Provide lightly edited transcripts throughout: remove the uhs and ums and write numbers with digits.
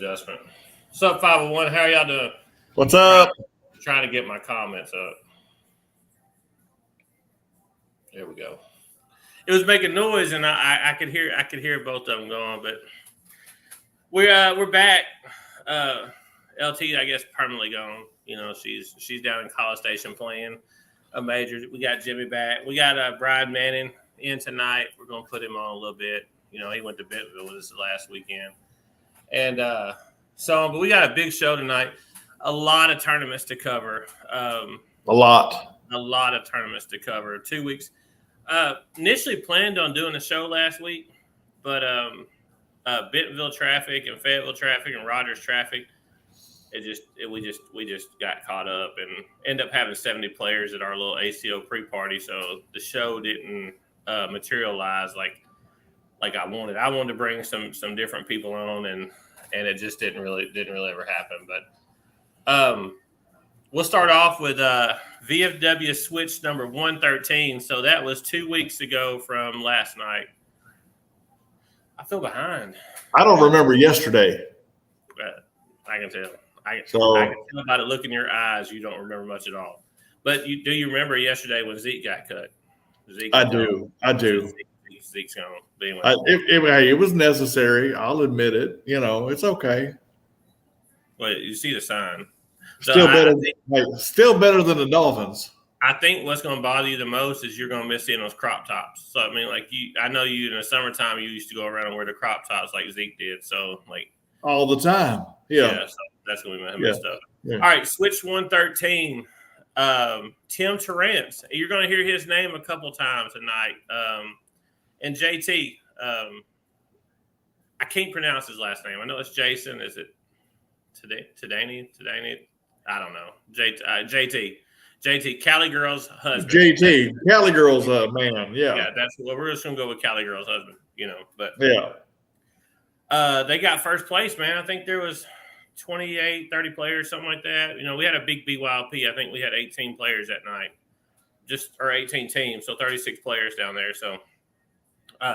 adjustment. What's up, 501? How are y'all doing? What's up? Trying to get my comments up. There we go. It was making noise, and I could hear both of them going. But we're back. LT, I guess, permanently gone. You know, she's down in College Station playing a major. We got Jimmy back. We got Brian Manning in tonight. We're gonna put him on a little bit. You know, he went to Bentonville with us last weekend, and but we got a big show tonight. A lot of tournaments to cover. A lot of tournaments to cover. 2 weeks. Initially planned on doing a show last week, but Bentonville traffic and Fayetteville traffic and Rogers traffic, we just got caught up and ended up having 70 players at our little ACO pre-party. So the show didn't materialize like I wanted. I wanted to bring some different people on, and it just didn't really ever happen. But we'll start off with VFW switch number 113. So that was 2 weeks ago from last night. I feel behind. I don't remember yesterday. I can tell. I can tell by the look in your eyes. You don't remember much at all. But do you remember yesterday when Zeke got cut? I do. Zeke's gone. Anyway. It was necessary. I'll admit it. You know, it's okay. Well, you see the sign. Still better than the Dolphins. I think what's going to bother you the most is you're going to miss seeing those crop tops. So, I mean, I know you in the summertime, you used to go around and wear the crop tops like Zeke did. So, all the time. Yeah. So that's going to be messed up. Yeah. All right. Switch 113. Tim Terrence. You're going to hear his name a couple times tonight. And JT. I can't pronounce his last name. I know it's Jason. Is it Tadani? I don't know. JT, Cali Girl's husband. JT, Cali Girl's man. Yeah. Yeah, we're just gonna go with Cali Girl's husband. You know, but yeah. They got first place, man. I think there was 28, 30 players, something like that. You know, we had a big BYLP. I think we had 18 players that night, or 18 teams, so 36 players down there. So,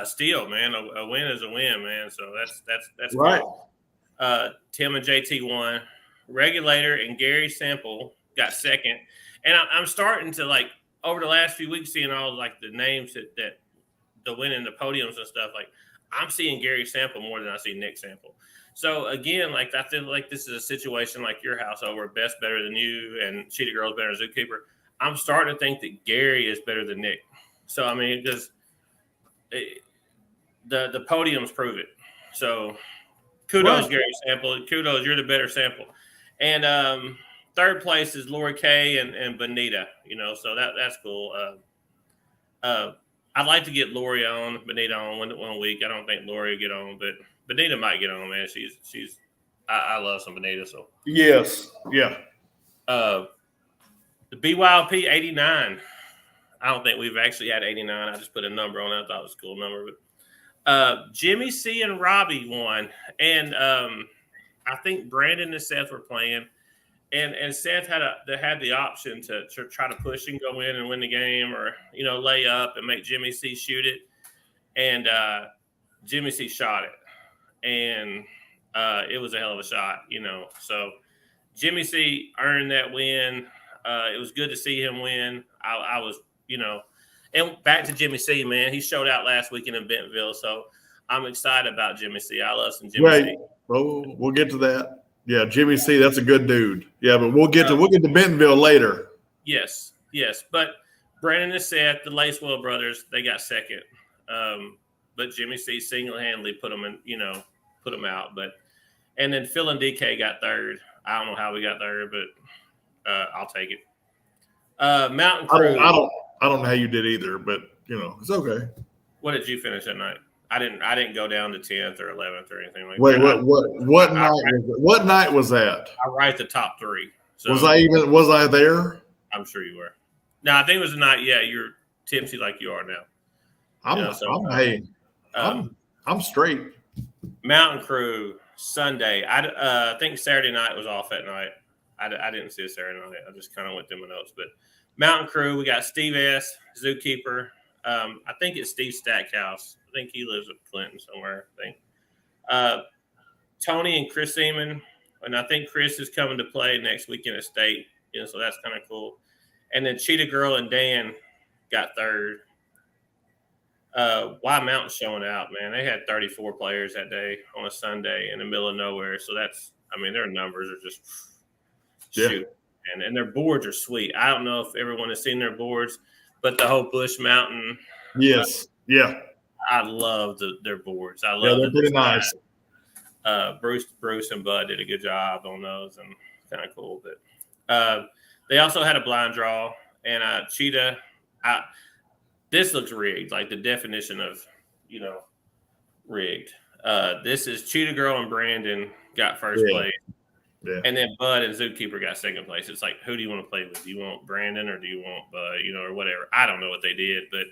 still, man, a win is a win, man. So that's right. Cool. Tim and JT won. Regulator and Gary Sample got second. And I'm starting to, over the last few weeks, seeing all, the names that the winning the podiums and stuff, I'm seeing Gary Sample more than I see Nick Sample. So, again, I feel like this is a situation like your house where Beth's better than you and Cheetah Girl's better than Zookeeper. I'm starting to think that Gary is better than Nick. So, I mean, because the podiums prove it. So, kudos, Gary Sample. Kudos, you're the better sample. And third place is Lori K and Bonita, you know, so that's cool. I'd like to get Lori on, Bonita on one week. I don't think Lori will get on, but Bonita might get on, man. I love some Bonita. So yes, yeah. The BYLP 89. I don't think we've actually had 89. I just put a number on it. I thought it was a cool number, but Jimmy C and Robbie won, and I think Brandon and Seth were playing, and Seth had the option to try to push and go in and win the game, or lay up and make Jimmy C shoot it, and Jimmy C shot it, and it was a hell of a shot, So Jimmy C earned that win. It was good to see him win. I was, and back to Jimmy C, man. He showed out last weekend in Bentonville, so I'm excited about Jimmy C. I love some Jimmy C. Oh, we'll get to that. Yeah, Jimmy C, that's a good dude. Yeah, but we'll get to Bentonville later. Yes. But Brandon and Seth, the Lacewell brothers, they got second. But Jimmy C single-handedly put them out. And then Phil and DK got third. I don't know how we got third, but I'll take it. Mountain Crew. I don't know how you did either, but it's okay. What did you finish that night? I didn't go down to 10th or 11th or anything like that. Wait, what night was that? I write the top three. So was I there? I'm sure you were. No, I think it was the night. Yeah, you're tipsy like you are now. I'm straight. Mountain Crew Sunday. I think Saturday night was off that night. I didn't see a Saturday night. I just kind of went through my notes. But Mountain Crew, we got Steve S, Zookeeper. I think it's Steve Stackhouse. I think he lives at Clinton somewhere. I think Tony and Chris Seaman, and I think Chris is coming to play next weekend at State. So that's kind of cool. And then Cheetah Girl and Dan got third. Y Mountain showing out, man. They had 34 players that day on a Sunday in the middle of nowhere. So their numbers are just shoot. And their boards are sweet. I don't know if everyone has seen their boards, but the whole Bush Mountain. Yes. I love their boards. I Yeah, love they're pretty nice. Bruce and Bud did a good job on those, and kind of cool. But they also had a blind draw, and Cheetah. This looks rigged, like the definition of, rigged. This is Cheetah Girl and Brandon got first place. Yeah. And then Bud and Zookeeper got second place. It's like, who do you want to play with? Do you want Brandon or do you want Bud, or whatever? I don't know what they did, but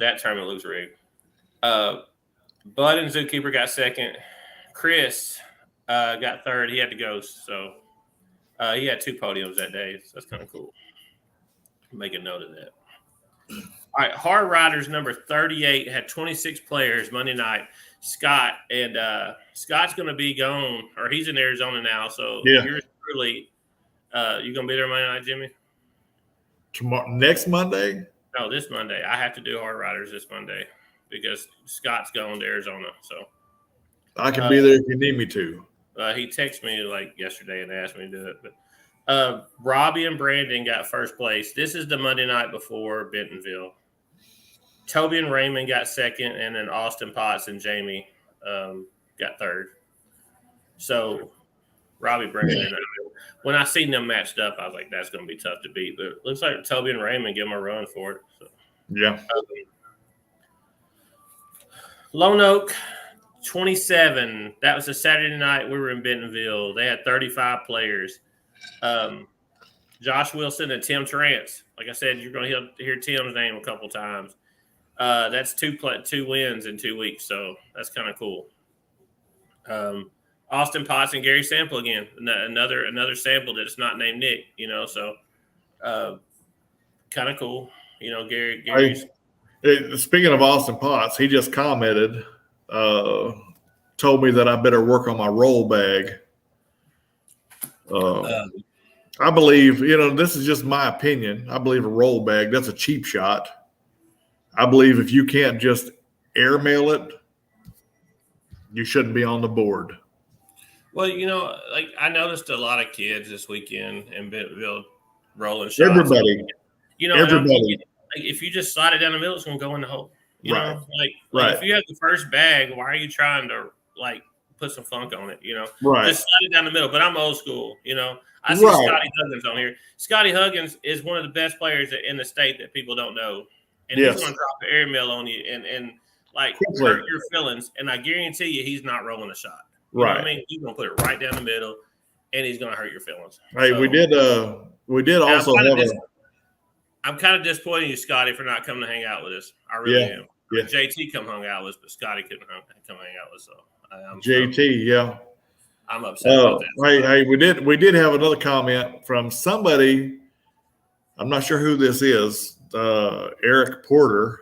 that tournament looks rigged. Bud and Zookeeper got second. Chris got third. He had to go, so he had 2 podiums that day. So that's kind of cool. Make a note of that. All right, Hard Riders number 38 had 26 players Monday night. Scott, and Scott's going to be gone, or he's in Arizona now. So you're truly, you going to be there Monday night, Jimmy? Next Monday? No, this Monday. I have to do Hard Riders this Monday because Scott's going to Arizona. So I can be there if you need me to. He texted me like yesterday and asked me to do it. But Robbie and Brandon got first place. This is the Monday night before Bentonville. Toby and Raymond got second, and then Austin Potts and Jamie got third. So Robbie, Brandon, and when I seen them matched up, I was like, that's going to be tough to beat. But it looks like Toby and Raymond give them a run for it. So. Yeah. Lone Oak, 27. That was a Saturday night. We were in Bentonville. They had 35 players. Josh Wilson and Tim Trance. Like I said, you're going to hear Tim's name a couple times. That's two wins in 2 weeks, so that's kind of cool. Austin Potts and Gary Sample again, another sample that's not named Nick, so kind of cool. Gary's. Speaking of Austin Potts, he just commented, told me that I better work on my roll bag. I believe, this is just my opinion. I believe a roll bag, that's a cheap shot. I believe if you can't just airmail it, you shouldn't be on the board. Well, I noticed a lot of kids this weekend in Bentonville rolling shots. Everybody. Everybody. If you just slide it down the middle, it's going to go in the hole. Right. If you have the first bag, why are you trying to put some funk on it? Right. Just slide it down the middle. But I'm old school. I see Scotty Huggins on here. Scotty Huggins is one of the best players in the state that people don't know. And he's going to drop an airmail on you and hurt your feelings. And I guarantee you, he's not rolling a shot. You know what I mean? He's going to put it right down the middle, and he's going to hurt your feelings. Hey, so, we did also have I'm kind of disappointed in you, Scotty, for not coming to hang out with us. I really am. Yeah. JT come hung out with us, but Scotty couldn't come hang out with us. So JT, I'm upset about that. Hey, we did have another comment from somebody. I'm not sure who this is. Eric Porter.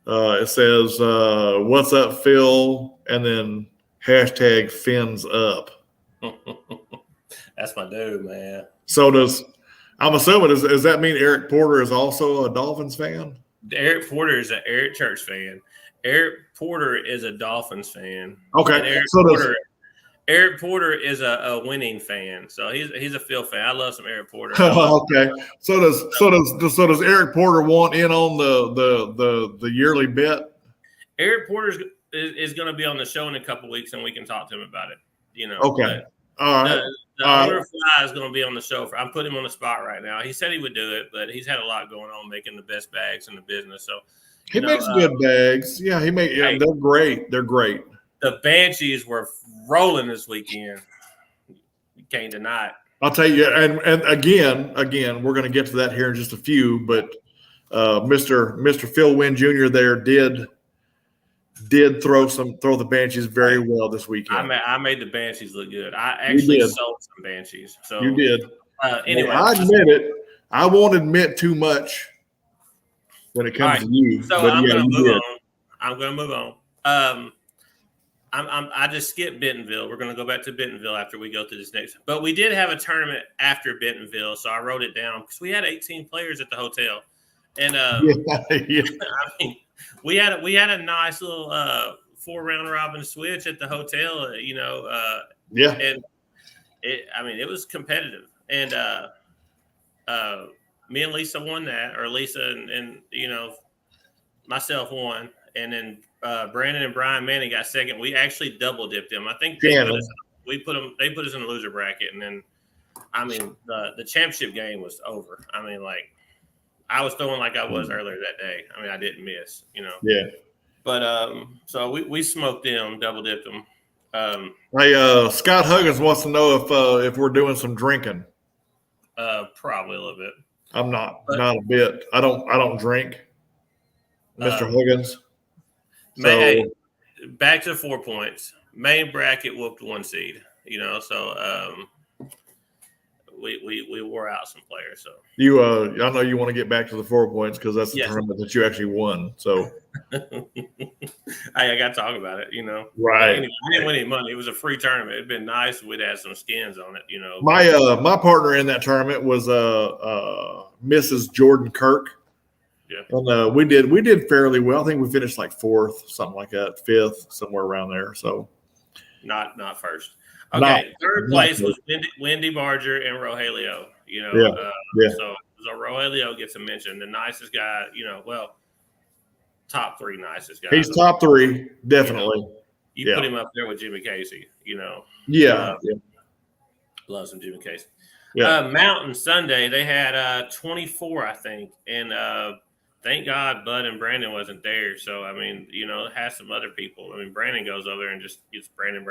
It says, "What's up, Phil?" and then hashtag fins up. That's my dude, man. So I'm assuming, does that mean Eric Porter is also a Dolphins fan? Eric Porter is an Eric Church fan. Eric Porter is a Dolphins fan. Okay. Eric Porter is a winning fan, so he's a Phil fan. I love some Eric Porter. Okay. So does Eric Porter want in on the yearly bet? Eric Porter is going to be on the show in a couple weeks, and we can talk to him about it. Okay. All right. The owner of Fly is going to be on the show. I'm putting him on the spot right now. He said he would do it, but he's had a lot going on making the best bags in the business. So he makes good bags. Yeah, they're great. They're great. The Banshees were rolling this weekend. You can't deny it. I'll tell you, and again, we're going to get to that here in just a few. But Mr. Phil Wynn Jr. there did throw the Banshees very well this weekend. I made the Banshees look good. I actually sold some Banshees. So you did. Anyway, I admit it. I won't admit too much when it comes to you. So I'm going to move on. I'm going to move on. I just skipped Bentonville. We're going to go back to Bentonville after we go through this next. But we did have a tournament after Bentonville, so I wrote it down because we had 18 players at the hotel, and Yeah. I mean, we had a nice little 4-round robin switch at the hotel. Yeah. And it was competitive, and me and Lisa won that, or Lisa and myself won, and then Brandon and Brian Manning got second. We actually double dipped them. I think they put us in a loser bracket, and then the championship game was over. I was throwing like I was earlier that day. I didn't miss, Yeah. But so we smoked them, double dipped them. Hey, Scott Huggins wants to know if we're doing some drinking. Probably a little bit. I'm not a bit. I don't drink, Mr. Huggins. Hey, back to 4 points. Main bracket whooped 1 seed. So we wore out some players. So I know you want to get back to the 4 points because that's the tournament that you actually won. So I got to talk about it. Right. Anyway, I didn't win any money. It was a free tournament. It'd been nice if we'd had some skins on it. My partner in that tournament was Mrs. Jordan Kirk. Yeah. And we did fairly well. I think we finished like 4th, something like that, 5th, somewhere around there. So not first. Okay, third place was Wendy Barger and Rogelio. So Rogelio gets a mention. The nicest guy, top 3 nicest guys. He's top 3, definitely. You put him up there with Jimmy Casey. Yeah. Love some Jimmy Casey. Yeah. Mountain Sunday, they had 24, I think, and thank God Bud and Brandon wasn't there. So it has some other people. Brandon goes over there and just gets Brandon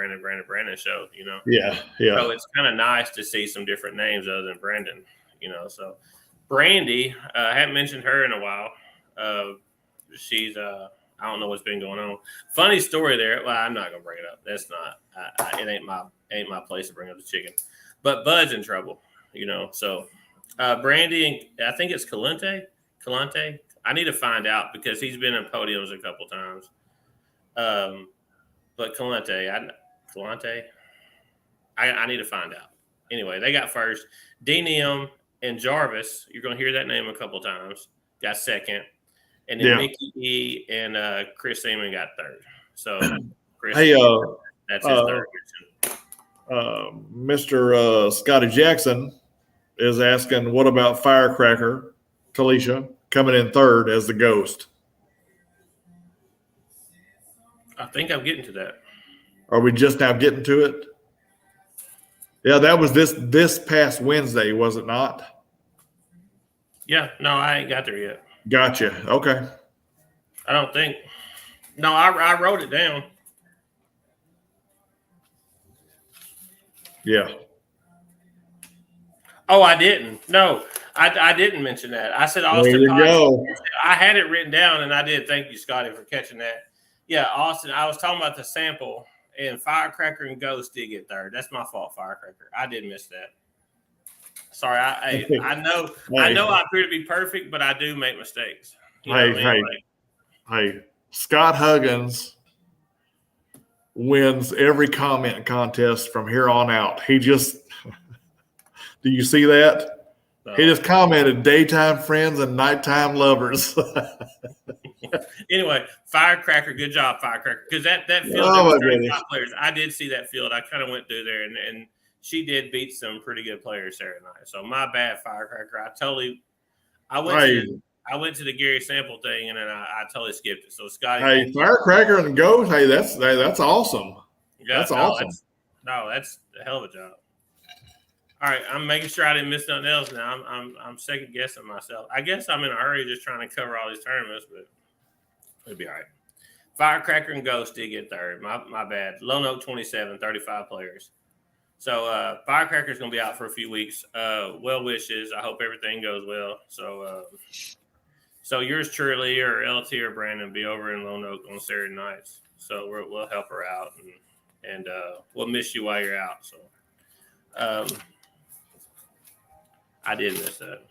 show. Yeah. So it's kind of nice to see some different names other than Brandon. So Brandy, I haven't mentioned her in a while. She's I don't know what's been going on. Funny story there. Well, I'm not gonna bring it up. That's not. It ain't my place to bring up the chicken. But Bud's in trouble. So Brandy and I think it's Calante. I need to find out because he's been in podiums a couple times. But Calante, I need to find out. Anyway, they got first. D-Nim and Jarvis, you're going to hear that name a couple times, got second. And then Mickey E and Chris Seaman got third. So Chris that's his third. Mr. Scotty Jackson is asking, what about Firecracker, Talisha, coming in third as the ghost? I think I'm getting to that. Are we just now getting to it? Yeah, that was this past Wednesday, was it not? Yeah, no, I ain't got there yet. Gotcha. Okay. I don't think. No, I wrote it down. Yeah. Oh, I didn't. No, I didn't mention that. I said Austin. There you go. I had it written down, and I did. Thank you, Scotty, for catching that. Yeah, Austin. I was talking about the sample, and Firecracker and Ghost did get third. That's my fault, Firecracker. I did miss that. Sorry, I know I appear to be perfect, but I do make mistakes. Hey, Scott Huggins wins every comment contest from here on out. He just do you see that? No. He just commented daytime friends and nighttime lovers. Anyway, Firecracker, good job, Firecracker. Because that field, players. I did see that field. I kind of went through there, and she did beat some pretty good players Saturday night. So my bad, Firecracker. I went to the Gary Sample thing, and then I totally skipped it. So Scotty, hey, Firecracker and Ghost. Hey, that's awesome. Yeah, that's awesome. That's a hell of a job. All right, I'm making sure I didn't miss nothing else. Now I'm second guessing myself. I guess I'm in a hurry just trying to cover all these tournaments, but it'll be all right. Firecracker and Ghost did get third. My bad. Lone Oak 27, 35 players. So Firecracker's going to be out for a few weeks. Well wishes. I hope everything goes well. So yours truly or LT or Brandon be over in Lone Oak on Saturday nights. So we'll help her out and we'll miss you while you're out. So I did miss that.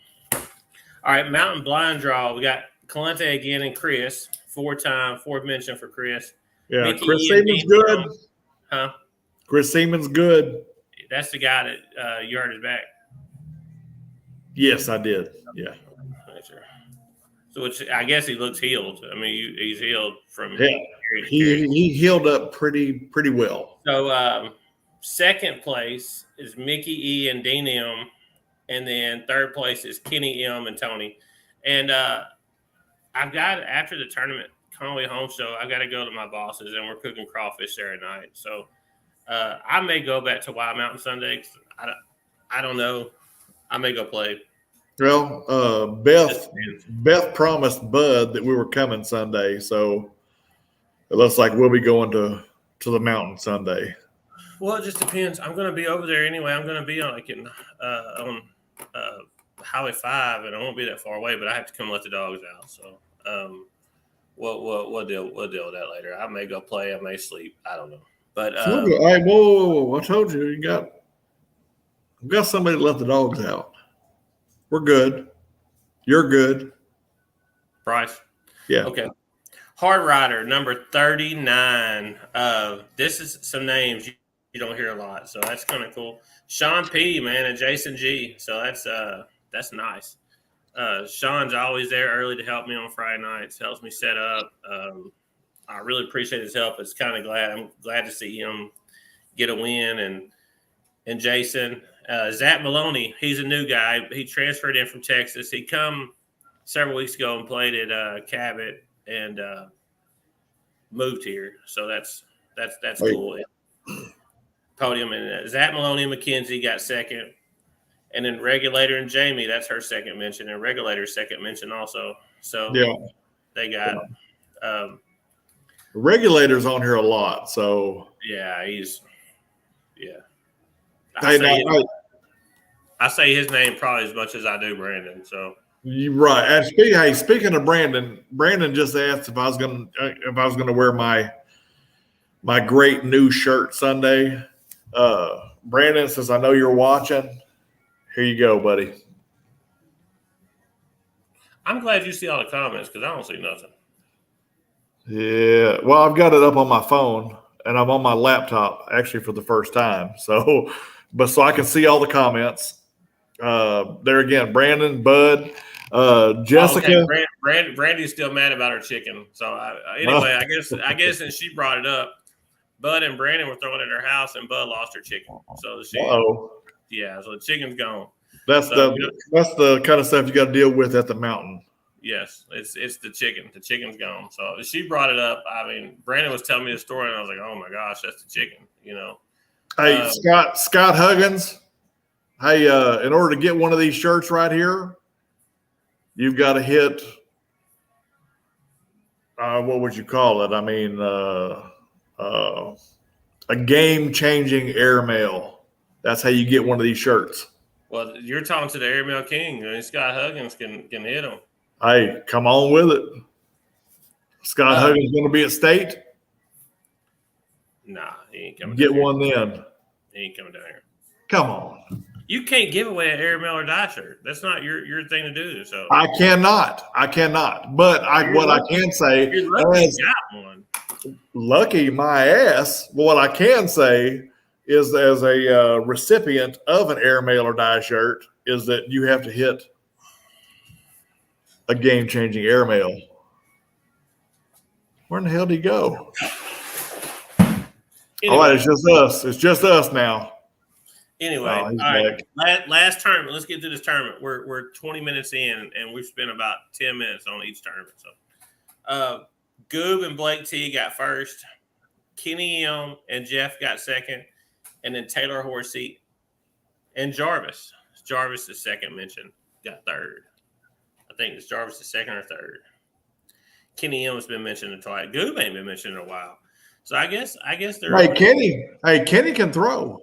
All right, Mountain Blind Draw. We got Calante again and Chris. Fourth mention for Chris. Yeah, Mickey Chris E and Siemens Dean good. Young. Huh? Chris Siemens good. That's the guy that you hurt his back. Yes, I did. Yeah. Sure. So which I guess he looks healed. I mean, he's healed from Yeah. carry to He carry. he healed up pretty well. So second place is Mickey E and Dean M, and then third place is Kenny M and Tony. And I've got after the tournament Conway home show, I got to go to my bosses, and we're cooking crawfish there at night. So I may go back to Wild Mountain Sunday. I don't know. I may go play. Well, Beth promised Bud that we were coming Sunday, so it looks like we'll be going to the mountain Sunday. Well, it just depends. I'm going to be over there anyway. I'm going to be on Highway 5, and I won't be that far away. But I have to come let the dogs out. So we'll deal with that later. I may go play. I may sleep. I don't know. But Hey, whoa! I told you, we got somebody to let the dogs out. We're good. You're good. Bryce. Yeah. Okay. Hard Rider number 39. This is some names you don't hear a lot, so that's kind of cool. Sean P, man, and Jason G. So that's nice. Sean's always there early to help me on Friday nights, helps me set up. I really appreciate his help. I'm glad to see him get a win. And Jason, Zach Maloney, he's a new guy. He transferred in from Texas. He come several weeks ago and played at Cabot and moved here. So that's cool. Podium, and Zach Maloney and McKenzie got second. And then Regulator and Jamie, that's her second mention, and Regulator's second mention also. So yeah, they got Regulator's on here a lot. So yeah, I say his name probably as much as I do Brandon. So you're right. And speaking of Brandon just asked if I was gonna wear my great new shirt Sunday. Brandon says, I know you're watching. Here you go, buddy. I'm glad you see all the comments because I don't see nothing. Yeah. Well, I've got it up on my phone and I'm on my laptop actually for the first time. So I can see all the comments. There again, Brandon, Bud, Jessica. Oh, okay. Brandy's still mad about her chicken. So anyway, I guess since she brought it up, Bud and Brandon were throwing it at her house, and Bud lost her chicken. So so the chicken's gone. That's the kind of stuff you got to deal with at the mountain. Yes, it's the chicken. The chicken's gone. So she brought it up. I mean, Brandon was telling me the story, and I was like, "Oh my gosh, that's the chicken!" You know. Hey, Scott Huggins. Hey, in order to get one of these shirts right here, you've got to hit. What would you call it? I mean, a game-changing airmail. That's how you get one of these shirts. Well, you're talking to the airmail king. I mean, Scott Huggins can hit him. Hey, come on with it. Scott Huggins going to be at State? Nah, he ain't coming. Get one then. He ain't coming down here. Come on. You can't give away an airmail or die shirt. That's not your thing to do. So I cannot. But what I can say is got one. Lucky my ass. What I can say is, as a recipient of an airmail or die shirt, is that you have to hit a game-changing airmail. Where in the hell did he go? Anyway. All right, it's just us. It's just us now. Anyway, all right. Last tournament. Let's get to this tournament. We're 20 minutes in, and we've spent about 10 minutes on each tournament. So, Goob and Blake T got first. Kenny M and Jeff got second, and then Taylor Horsey and Jarvis. Jarvis, the second mention, got third. I think it's Jarvis the second or third. Kenny M has been mentioned twice. Goob ain't been mentioned in a while. So I guess they're. Kenny can throw.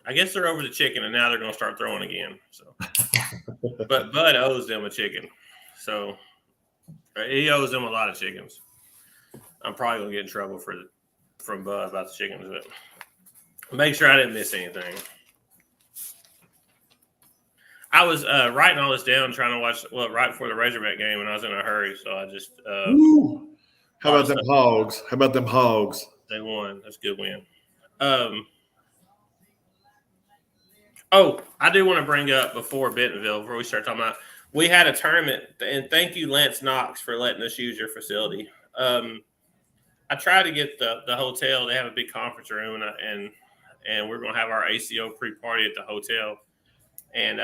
I guess they're over the chicken, and now they're going to start throwing again. So, but Bud owes them a chicken, so he owes them a lot of chickens. I'm probably going to get in trouble from Bud about the chickens, but make sure I didn't miss anything. I was writing all this down, trying to watch right before the Razorback game, and I was in a hurry, so I just. How about them Hogs? How about them Hogs? They won. That's a good win. Oh, I do want to bring up before Bentonville, before we start talking about, we had a tournament, and thank you, Lance Knox, for letting us use your facility. I tried to get the hotel. They have a big conference room, and we're going to have our ACO pre-party at the hotel, and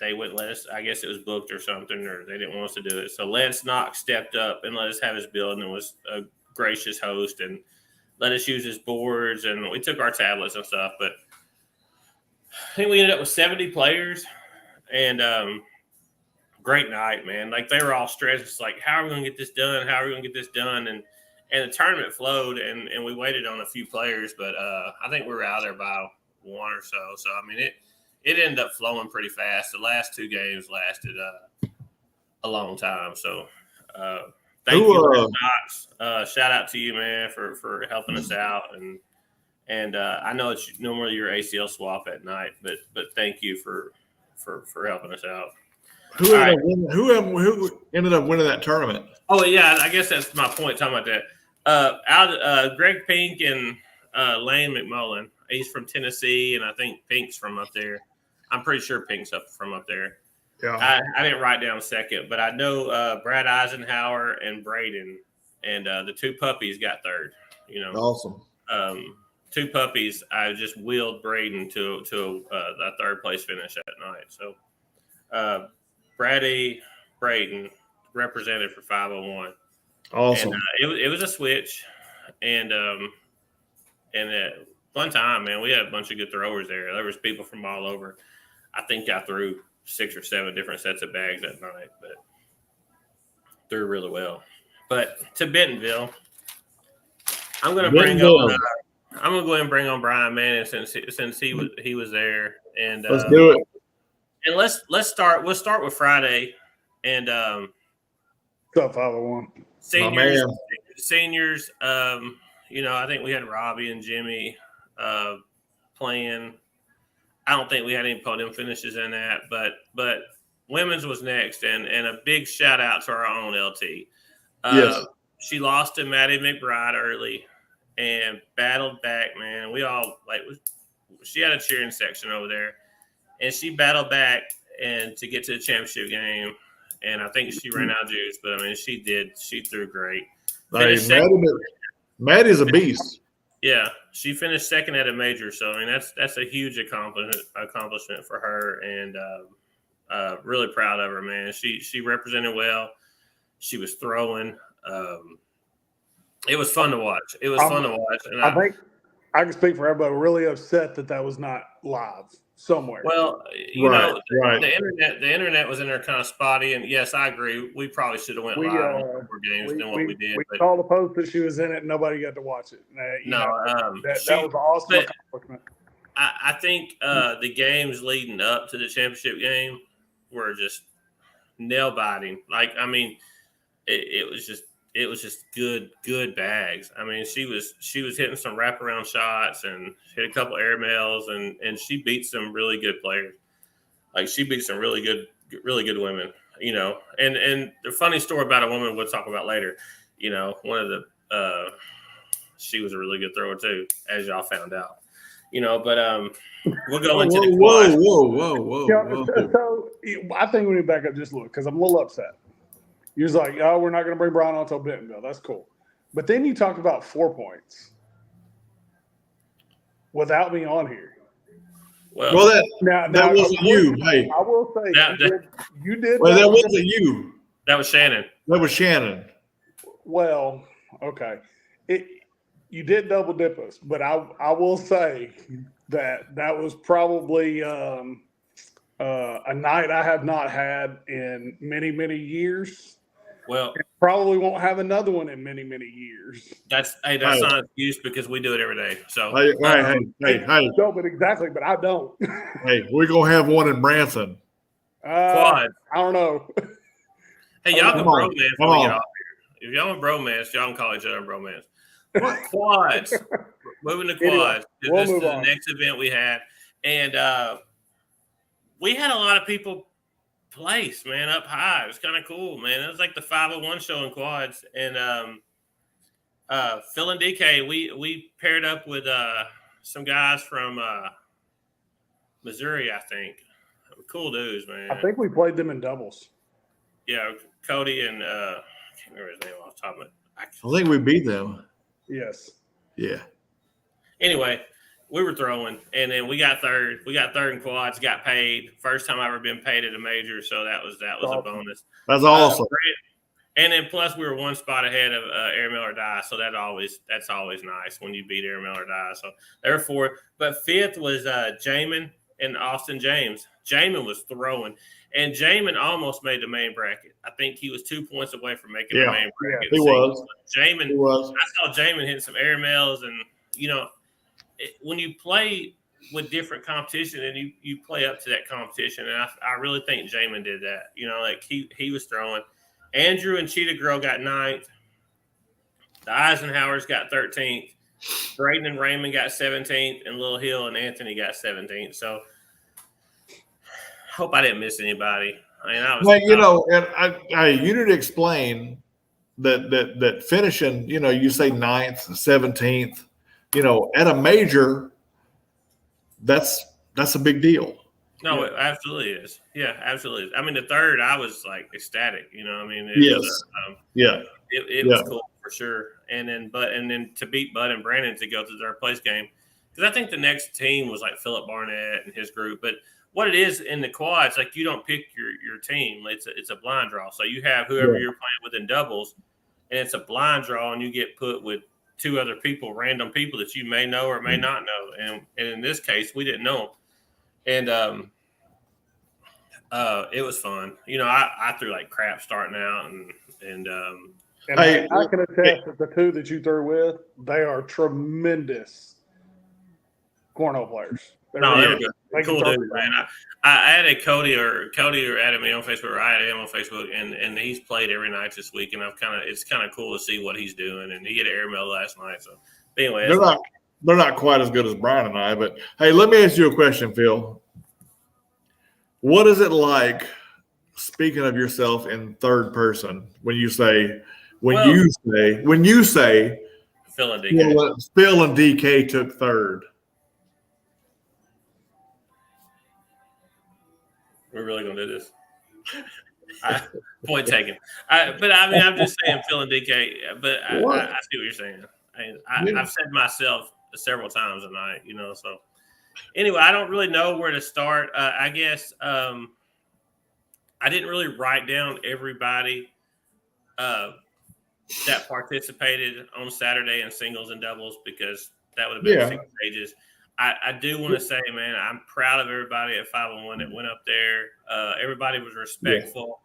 they wouldn't let us. I guess it was booked or something, or they didn't want us to do it. So Lance Knox stepped up and let us have his building, and was a gracious host and let us use his boards, and we took our tablets and stuff, but I think we ended up with 70 players, and great night, man. Like, they were all stressed. It's like, how are we going to get this done? How are we going to get this done? And the tournament flowed, and we waited on a few players, but I think we were out there by one or so. So, I mean, it ended up flowing pretty fast. The last two games lasted a long time. So, thank you, Knox. Shout out to you, man, for helping us out. And I know it's normally your ACL swap at night, but thank you for helping us out. Who ended up winning that tournament? Oh yeah, I guess that's my point. Talking about that, Greg Pink and Lane McMullen. He's from Tennessee, and I think Pink's from up there. I'm pretty sure Pink's from up there. Yeah, I didn't write down second, but I know Brad Eisenhower and Braden, and the two puppies got third. awesome. Two puppies. I just wheeled Braden to a third place finish that night. So, Brady Braden represented for 501. Awesome. And it was a switch, and fun time, man. We had a bunch of good throwers there. There was people from all over. I think I threw 6 or 7 different sets of bags that night, but threw really well. But to Bentonville, I'm going to bring on. I'm gonna go ahead and bring on Brian Manning since he was there, and let's do it. And let's start. We'll start with Friday, and What's up, 501? Seniors. I think we had Robbie and Jimmy playing. I don't think we had any podium finishes in that, but women's was next, and a big shout out to our own LT. Yes, she lost to Maddie McBride early. And battled back, man. We all she had a cheering section over there, and she battled back and to get to the championship game. And I think she ran out of juice, but I mean, she did. She threw great. Maddie's a beast. Yeah, she finished second at a major, so I mean that's a huge accomplishment for her, and really proud of her, man. She represented well. She was throwing. It was fun to watch. And I think I can speak for everybody. Really upset that was not live somewhere. Well, the internet was in there kind of spotty, and yes, I agree. We probably should have went live on more games than what we did. We saw the post that she was in it, and nobody got to watch it. That was an awesome accomplishment. I think the games leading up to the championship game were just nail biting. Like, I mean, it was just good bags. I mean, she was hitting some wraparound shots and hit a couple air mails, and she beat some really good players. Like, she beat some really good women, And the funny story about a woman we'll talk about later, one of the she was a really good thrower too, as y'all found out. But we'll go into the quad. Whoa. So I think we need to back up just a little because I'm a little upset. You're like, oh, we're not going to bring Brian on until Bentonville. That's cool. But then you talk about 4 points without me on here. Well, that wasn't you. Hey, I will say you did. Well, that wasn't you. That was Shannon. Well, okay. You did double dip us, but I will say that was probably a night I have not had in many, many years. Well, probably won't have another one in many, many years. That's not an excuse because we do it every day. So hey. No, but exactly, but I don't. Hey, we're gonna have one in Branson. Quad. I don't know. Hey, y'all can bromance when we get off here. If y'all want bromance, y'all can call each other bromance. Quads. Moving to quads. Anyway, this is the next event we had, and we had a lot of people place, man, up high. It was kind of cool, man. It was like the 501 show in quads, and Phil and DK, we paired up with some guys from Missouri, I think. Cool dudes, man. I think we played them in doubles. Yeah, Cody and I can't remember his name off the top of it. I think we beat them. Yes. Yeah. Anyway, we were throwing, and then we got third. We got third in quads, got paid. First time I ever been paid at a major, so that was awesome. A bonus. That's awesome. And then plus we were one spot ahead of Airmail or Die, so that's always nice when you beat Airmail or Die. So they're fourth, but fifth was Jamin and Austin James. Jamin was throwing, and Jamin almost made the main bracket. I think he was 2 points away from making the main bracket. He was. Jamin. He was. I saw Jamin hitting some airmails, and when you play with different competition and you play up to that competition, and I really think Jamin did that. Like he was throwing. Andrew and Cheetah Girl got 9th. The Eisenhowers got 13th. Braden and Raymond got 17th, and Lil Hill and Anthony got 17th. So, hope I didn't miss anybody. I mean, you need to explain that finishing. You say 9th, 17th. At a major, that's a big deal. No, it absolutely is. Yeah, absolutely is. I mean, the third, I was like ecstatic. It was cool for sure. And then to beat Bud and Brandon to go to their place game, because I think the next team was like Philip Barnett and his group. But what it is in the quads, like you don't pick your team. It's a blind draw. So you have whoever you're playing with in doubles, and it's a blind draw, and you get put with 2 other people, random people that you may know or may not know. And in this case, we didn't know them. And it was fun. I threw like crap starting out, and I can attest that the 2 that you threw with, they are tremendous cornhole players. They're good. Cool dude, man. I added Cody or added me on Facebook, or I added him on Facebook, and he's played every night this week, and it's kind of cool to see what he's doing. And he had an airmail last night. So anyway, they're not quite as good as Brian and I, but hey, let me ask you a question, Phil. What is it like speaking of yourself in third person when you say Phil and DK. Phil and DK took third? We're really gonna do this. Point taken. But I mean, I'm just saying Phil and DK. But I see what you're saying. I've said myself several times tonight. So. Anyway, I don't really know where to start. I guess I didn't really write down everybody that participated on Saturday in singles and doubles, because that would have been 6 pages. I do want to say, man, I'm proud of everybody at 501 that went up there. Everybody was respectful.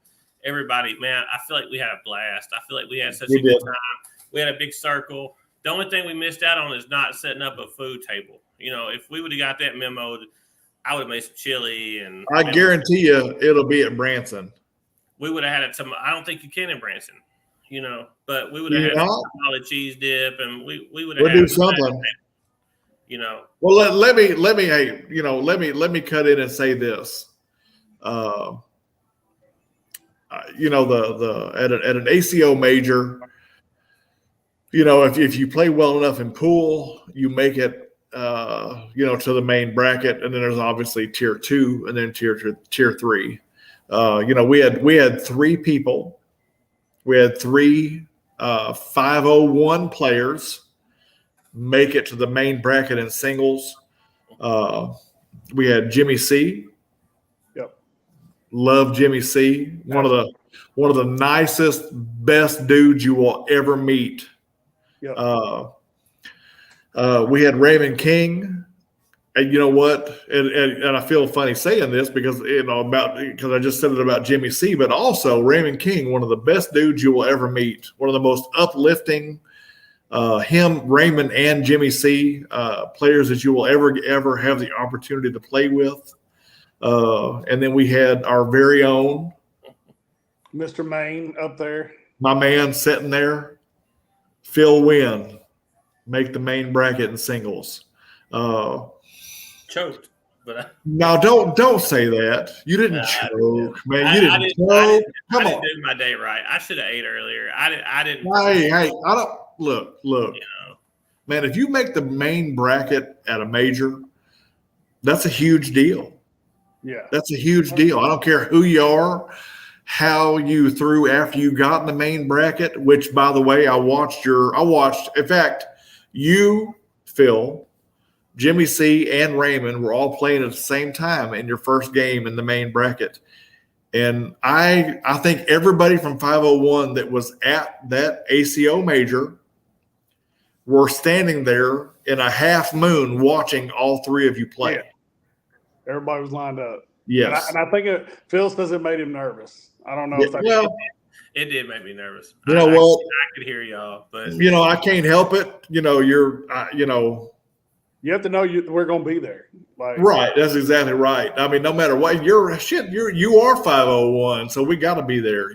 Yeah. Everybody, man, I feel like we had a blast. I feel like we had such a good time. We had a big circle. The only thing we missed out on is not setting up a food table. If we would have got that memoed, I would have made some chili. And I guarantee you it'll be at Branson. We would have had it. I don't think you can in Branson, but we would have had some solid cheese dip, and we would have. We'll do something. Well, let me cut in and say this. At an ACO major, if you play well enough in pool, you make it. To the main bracket, and then there's obviously tier 2 and then tier 3. We had 3 people. We had 3 501 players make it to the main bracket in singles. We had Jimmy C. Yep. Love Jimmy C. One of the nicest, best dudes you will ever meet. Yep. We had Raymond King, and you know what? And I feel funny saying this because I just said it about Jimmy C, but also Raymond King, one of the best dudes you will ever meet, one of the most uplifting, Raymond and Jimmy C, players that you will ever have the opportunity to play with. And then we had our very own Mr. Maine up there, my man sitting there, Phil Wynn. Make the main bracket in singles. Choked, but no, don't say that. You didn't choke, man. You didn't choke. Come on, I didn't do my day right. I should have ate earlier. I didn't. Hey, I don't. look, You know, man, if you make the main bracket at a major, that's a huge deal. Yeah. That's a huge deal. I don't care who you are, how you threw after you got in the main bracket, which, by the way, I watched, in fact, you, Phil, Jimmy C, and Raymond were all playing at the same time in your first game in the main bracket. And I think everybody from 501 that was at that ACO major were standing there in a half moon watching all three of you play. Yeah. Everybody was lined up. Yes. And I think Phil says it made him nervous. I don't know if that's it did make me nervous. You know what? I could hear y'all, but I can't help it. You have to know we're going to be there. Like, right. That's exactly right. I mean, no matter what, you are 501, so we got to be there.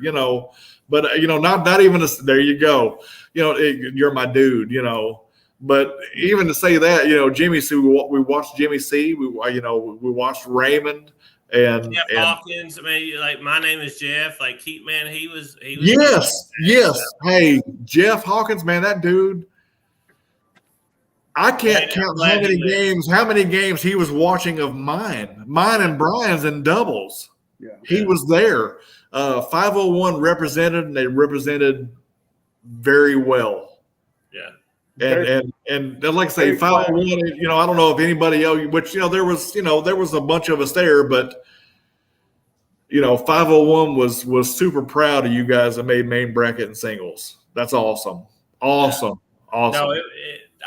But not even there. You go. You're my dude. But even to say that, Jimmy C, we watched Jimmy C. We watched Raymond and Jeff Hawkins. I mean, like, my name is Jeff. Like, he was. Yes. Hey, Jeff Hawkins, man, that dude. I can't count how many games he was watching of mine and Brian's in doubles. Yeah. He was there. 501 represented, and they represented very well. Yeah. And like I say, 501, I don't know if anybody else, which, there was a bunch of us there, but 501 was super proud of you guys that made main bracket and singles. That's awesome. Awesome. No,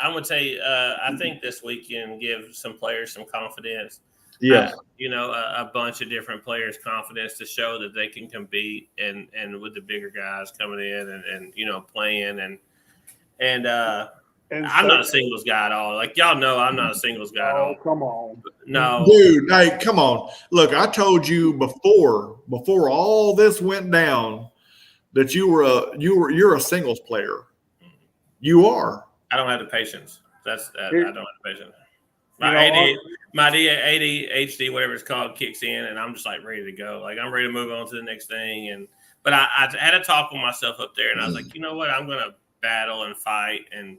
I'm gonna tell you. I think this weekend give some players some confidence. Yeah, a bunch of different players confidence to show that they can compete, and with the bigger guys coming in and playing and I'm not a singles guy at all. Like, y'all know, I'm not a singles guy at all. Oh, come on. No, dude. Hey, come on. Look, I told you before all this went down that you're a singles player. You are. I don't have the patience. I don't have the patience. My ADHD, whatever it's called, kicks in, and I'm just like ready to go. Like, I'm ready to move on to the next thing. But I had a talk with myself up there, and I was like, you know what? I'm gonna battle and fight, and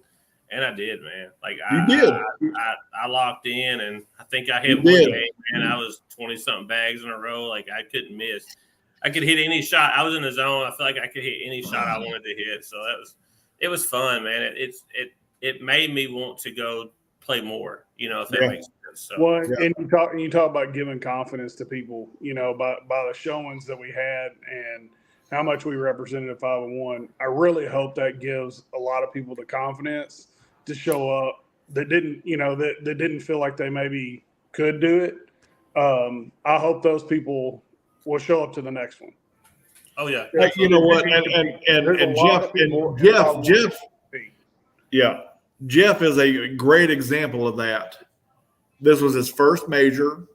I did, man. Like, I locked in, and I think I hit one game, man. I was 20-something bags in a row. Like, I couldn't miss. I could hit any shot. I was in the zone. I feel like I could hit any shot I wanted to hit. So it was fun, man. It made me want to go play more, if that makes sense. So, well, and you talk about giving confidence to people, by the showings that we had and how much we represented at 501. I really hope that gives a lot of people the confidence to show up that didn't, that didn't feel like they maybe could do it. I hope those people will show up to the next one. Oh yeah. You know what? And Jeff. Yeah. Jeff is a great example of that. This was his first major.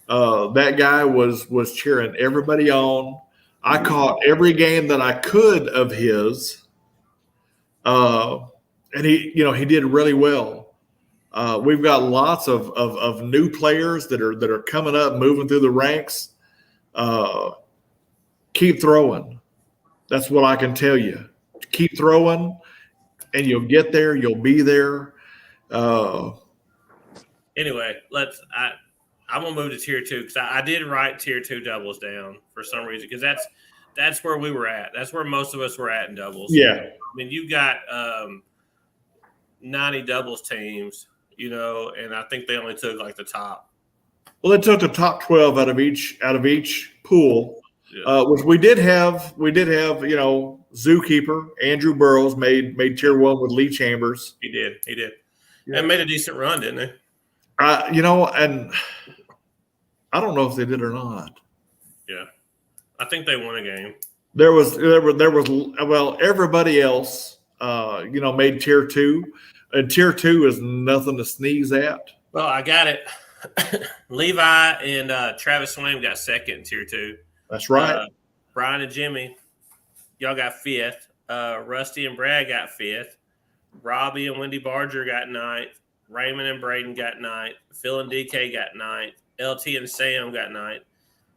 That guy was cheering everybody on. I caught every game that I could of his. And he did really well. We've got lots of new players that are coming up, moving through the ranks. Keep throwing. That's what I can tell you. Keep throwing, and you'll get there. You'll be there. Anyway, I'm gonna move to tier 2 because I did write tier 2 doubles down for some reason, because that's where we were at. That's where most of us were at in doubles. Yeah. I mean, you got 90 doubles teams, and I think they only took like the top. Well, they took the top 12 out of each pool. Yeah. Which we did have, Zookeeper Andrew Burrows made tier 1 with Lee Chambers. He did, yeah. And made a decent run, didn't he? And I don't know if they did or not. Yeah, I think they won a game. There was everybody else, made tier 2, and tier 2 is nothing to sneeze at. Well, I got it. Levi and Travis Swain got second in tier 2. That's right. Brian and Jimmy, y'all got 5th. Rusty and Brad got 5th. Robbie and Wendy Barger got 9th. Raymond and Braden got 9th. Phil and DK got 9th. LT and Sam got 9th.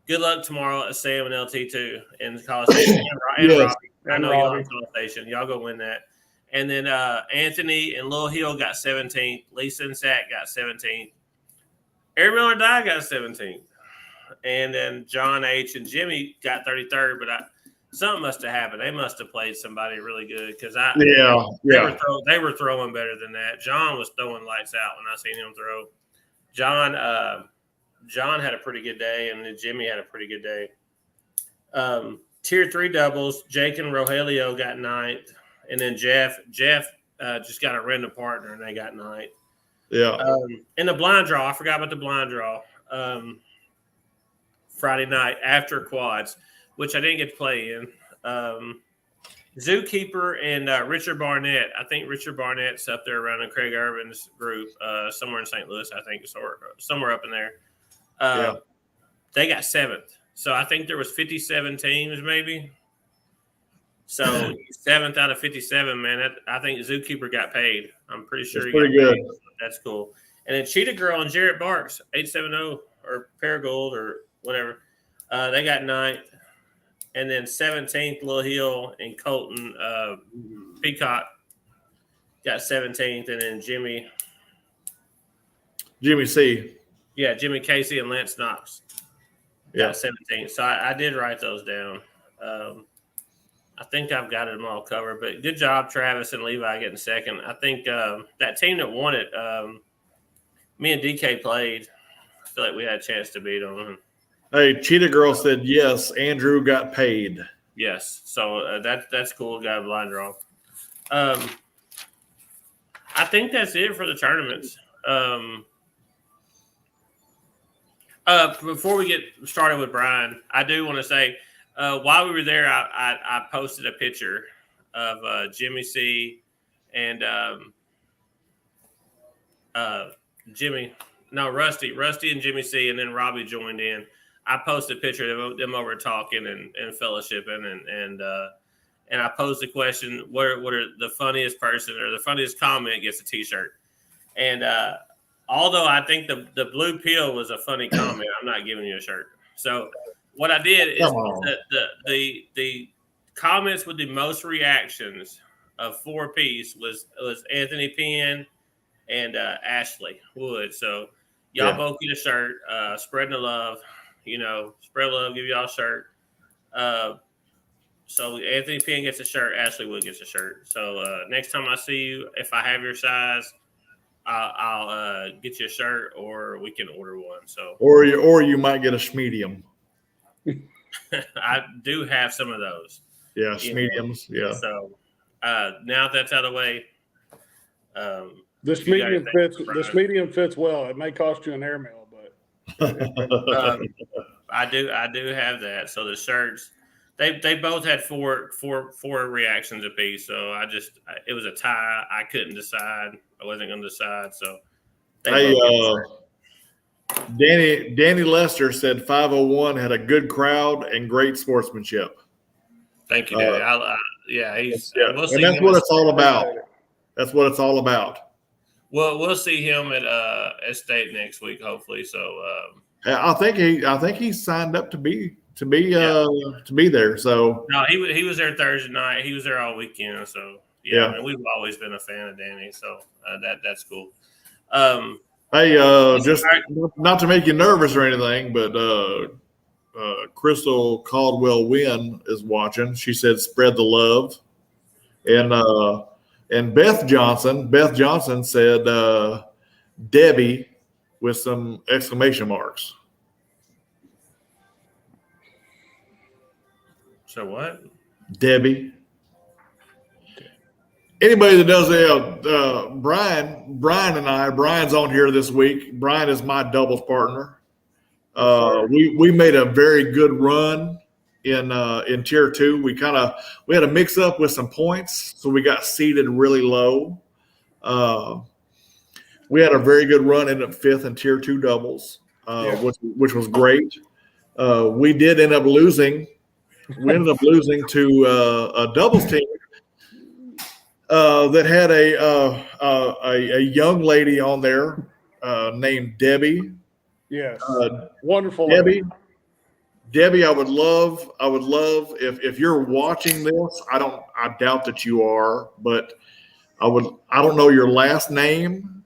Good luck tomorrow at Sam and LT too in the College Station. And yes. Robbie. I know y'all in College Station. Y'all go win that. And then Anthony and Lil Hill got 17th. Lisa and Sack got 17th. Aaron Miller Die got 17th. And then John H. and Jimmy got 33rd. But something must have happened. They must have played somebody really good because they were throwing better than that. John was throwing lights out when I seen him throw. John had a pretty good day, and then Jimmy had a pretty good day. Tier 3 doubles, Jake and Rogelio got 9th, and then Jeff just got a random partner, and they got 9th. Yeah. In the blind draw, I forgot about the blind draw. Friday night after quads, which I didn't get to play in. Zookeeper and Richard Barnett. I think Richard Barnett's up there around in Craig Irvin's group, somewhere in St. Louis, I think, somewhere up in there. They got 7th. So I think there was 57 teams maybe. So 7th out of 57, man. I think Zookeeper got paid. I'm pretty sure That's he got pretty good. paid. That's cool. And then Cheetah Girl and Jarrett Barks, 870 or Paragold or whatever. They got 9th. And then 17th, Lil Hill and Colton Peacock got 17th. And then Jimmy C. Yeah, Jimmy Casey and Lance Knox got 17th. So I did write those down. I think I've got them all covered. But good job, Travis and Levi getting second. I think that team that won it, me and DK played. I feel like we had a chance to beat them. Hey, Cheetah Girl said yes. Andrew got paid. Yes, so that's cool. Got a blind draw. I think that's it for the tournaments. Before we get started with Brian, I do want to say while we were there, I posted a picture of Jimmy C and Rusty and Jimmy C, and then Robbie joined in. I posted a picture of them over talking and fellowshipping, and I posed the question: what are the funniest person or the funniest comment gets a T-shirt? And although I think the blue pill was a funny comment, I'm not giving you a shirt. So what I did is the comments with the most reactions of 4-piece was Anthony Penn and Ashley Wood. So y'all both get a shirt. Spreading the love. Spread love, give y'all a shirt. So Anthony Penn gets a shirt, Ashley Wood gets a shirt. So next time I see you, if I have your size, I'll get you a shirt, or we can order one. So or you might get a schmedium. I do have some of those. Yeah, schmediums. Yeah. So now that's out of the way. This medium fits well. It may cost you an airmail, but I do have that. So the shirts, they both had four reactions apiece. So it was a tie. I couldn't decide. I wasn't going to decide. So Danny Lester said 501 had a good crowd and great sportsmanship. Thank you, Danny. And that's what it's all about. That's what it's all about. Well, we'll see him at State next week, hopefully. So I think he signed up to be there. So no, he was there Thursday night. He was there all weekend. So I mean, we've always been a fan of Danny. So that's cool. Just not to make you nervous or anything, but Crystal Caldwell-Wynn is watching. She said, "Spread the love," and Beth Johnson said, "Debbie," with some exclamation marks. So what? Debbie. Anybody that does Brian and I, Brian's on here this week. Brian is my doubles partner. We made a very good run in tier 2. We had a mix up with some points, so we got seated really low. We had a very good run, ended up 5th in tier 2 doubles, which was great. We did end up losing. We ended up losing to a doubles team that had a young lady on there named Debbie. Yes, wonderful Debbie. Lady. Debbie, I would love if you're watching this. I doubt that you are, but I don't know your last name.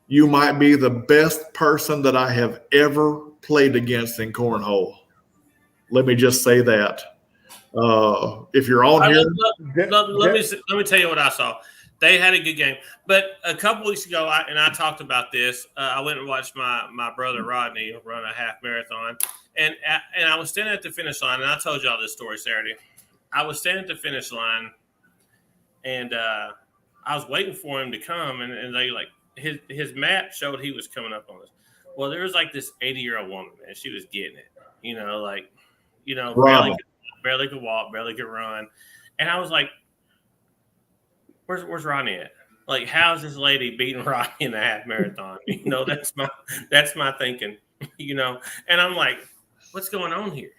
You might be the best person that I have ever played against in cornhole. Let me just say that. If you're on here, let me tell you what I saw. They had a good game, but a couple weeks ago, I talked about this. I went and watched my brother Rodney run a half marathon, and I was standing at the finish line, and I told y'all this story Saturday. I was standing at the finish line, and I was waiting for him to come, and they like his map showed he was coming up on us. Well, there was like this 80-year-old woman, and she was getting it, barely could walk, barely could run, and I was like, "Where's Rodney at? Like, how's this lady beating Rodney in a half marathon?" That's my thinking, And I'm like, "What's going on here?"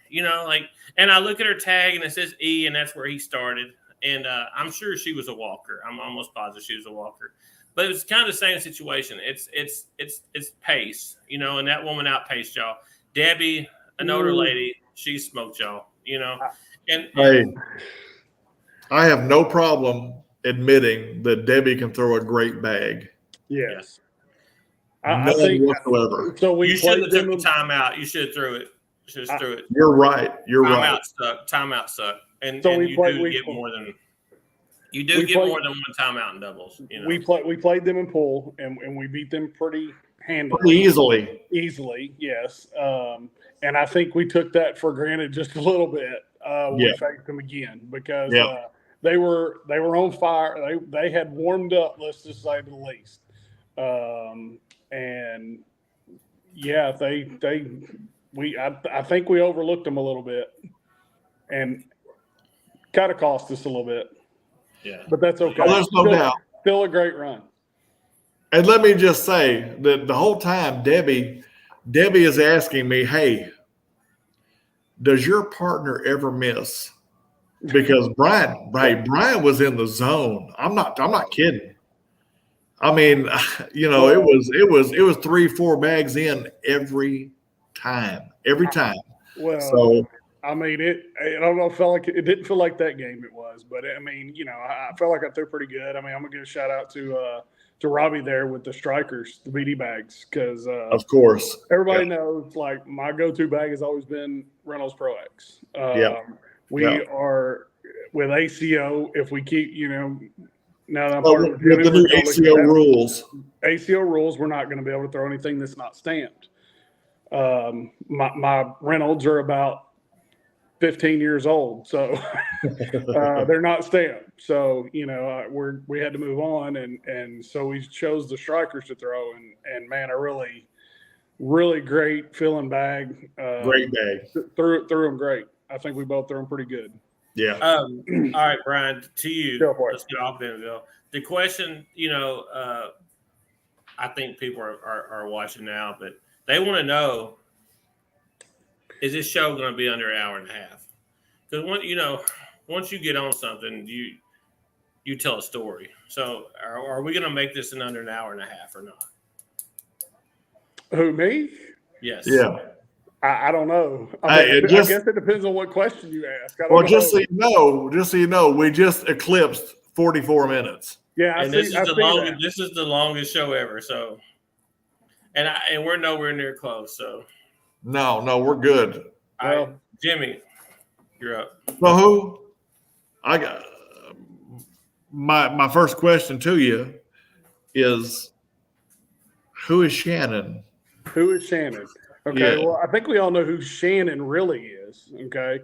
And I look at her tag, and it says E, and that's where he started. And I'm sure she was a walker. I'm almost positive she was a walker. But it was kind of the same situation. It's pace, and that woman outpaced y'all. Debbie, an older lady, she smoked y'all, And hey, I have no problem admitting that Debbie can throw a great bag. Yes. I think whatsoever. So you should have took the timeout. You should have threw it. You're right. Timeout sucked. And, so and we you played, do we, get more than one timeout in doubles. We played them in pool, and we beat them pretty handily. Pretty easily, yes. And I think we took that for granted just a little bit. We faced them again because they were on fire. They had warmed up, let's just say the least. And yeah, I think we overlooked them a little bit, and kind of cost us a little bit. Yeah, but that's okay. Well, there's no doubt. Still a great run. And let me just say that the whole time Debbie is asking me, "Hey, does your partner ever miss?" Because Brian was in the zone. I'm not kidding. I mean, it was 3-4 bags in every time. Well, so I mean, I don't know. It didn't feel like that game. It was, but I mean, I felt like I threw pretty good. I mean, I'm gonna give a shout out to Robbie there with the strikers, the BD bags, because of course everybody knows like my go-to bag has always been Reynolds Pro X. We are with ACO. If we keep, now that I'm part of the new ACO rules. ACO rules, we're not going to be able to throw anything that's not stamped. My Reynolds are about 15 years old, so they're not stamped. So we had to move on, and so we chose the strikers to throw, and man, a really, really great feeling bag. Great bag. Threw them great. I think we both threw them pretty good. Yeah. All right, Brian, to you. Let's get off Bentonville. The question, I think people are watching now, but they want to know: is this show going to be under an hour and a half? Because once you get on something, you tell a story. So, are we going to make this in under an hour and a half or not? Who, me? Yes. Yeah. I don't know. I guess it depends on what question you ask. Just so you know, we just eclipsed 44 minutes. Yeah, this is the longest show ever. So, and we're nowhere near close. So, no, we're good. All right, Jimmy, you're up. Well, who? I got my first question to you is, who is Shannon? Who is Shannon? Okay, well, I think we all know who Shannon really is. Okay,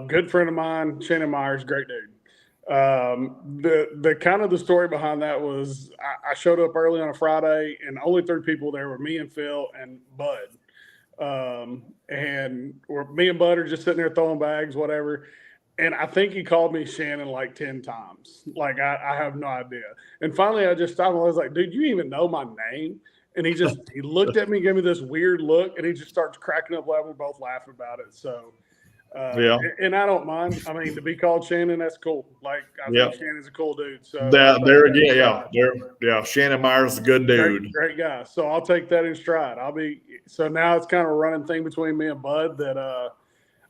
good friend of mine, Shannon Myers, great dude. The kind of the story behind that was I showed up early on a Friday, and only 3 people there were me and Phil and Bud. And me and Bud are just sitting there throwing bags, whatever. And I think he called me Shannon like 10 times. Like I have no idea. And finally, I just stopped and I was like, "Dude, you even know my name?" And he looked at me, gave me this weird look, and he just starts cracking up laughing. We both laughed about it. So, and I don't mind. I mean, to be called Shannon, that's cool. Like, I think Shannon's a cool dude. So Shannon Myers is a good dude. Great guy. So I'll take that in stride. So now it's kind of a running thing between me and Bud that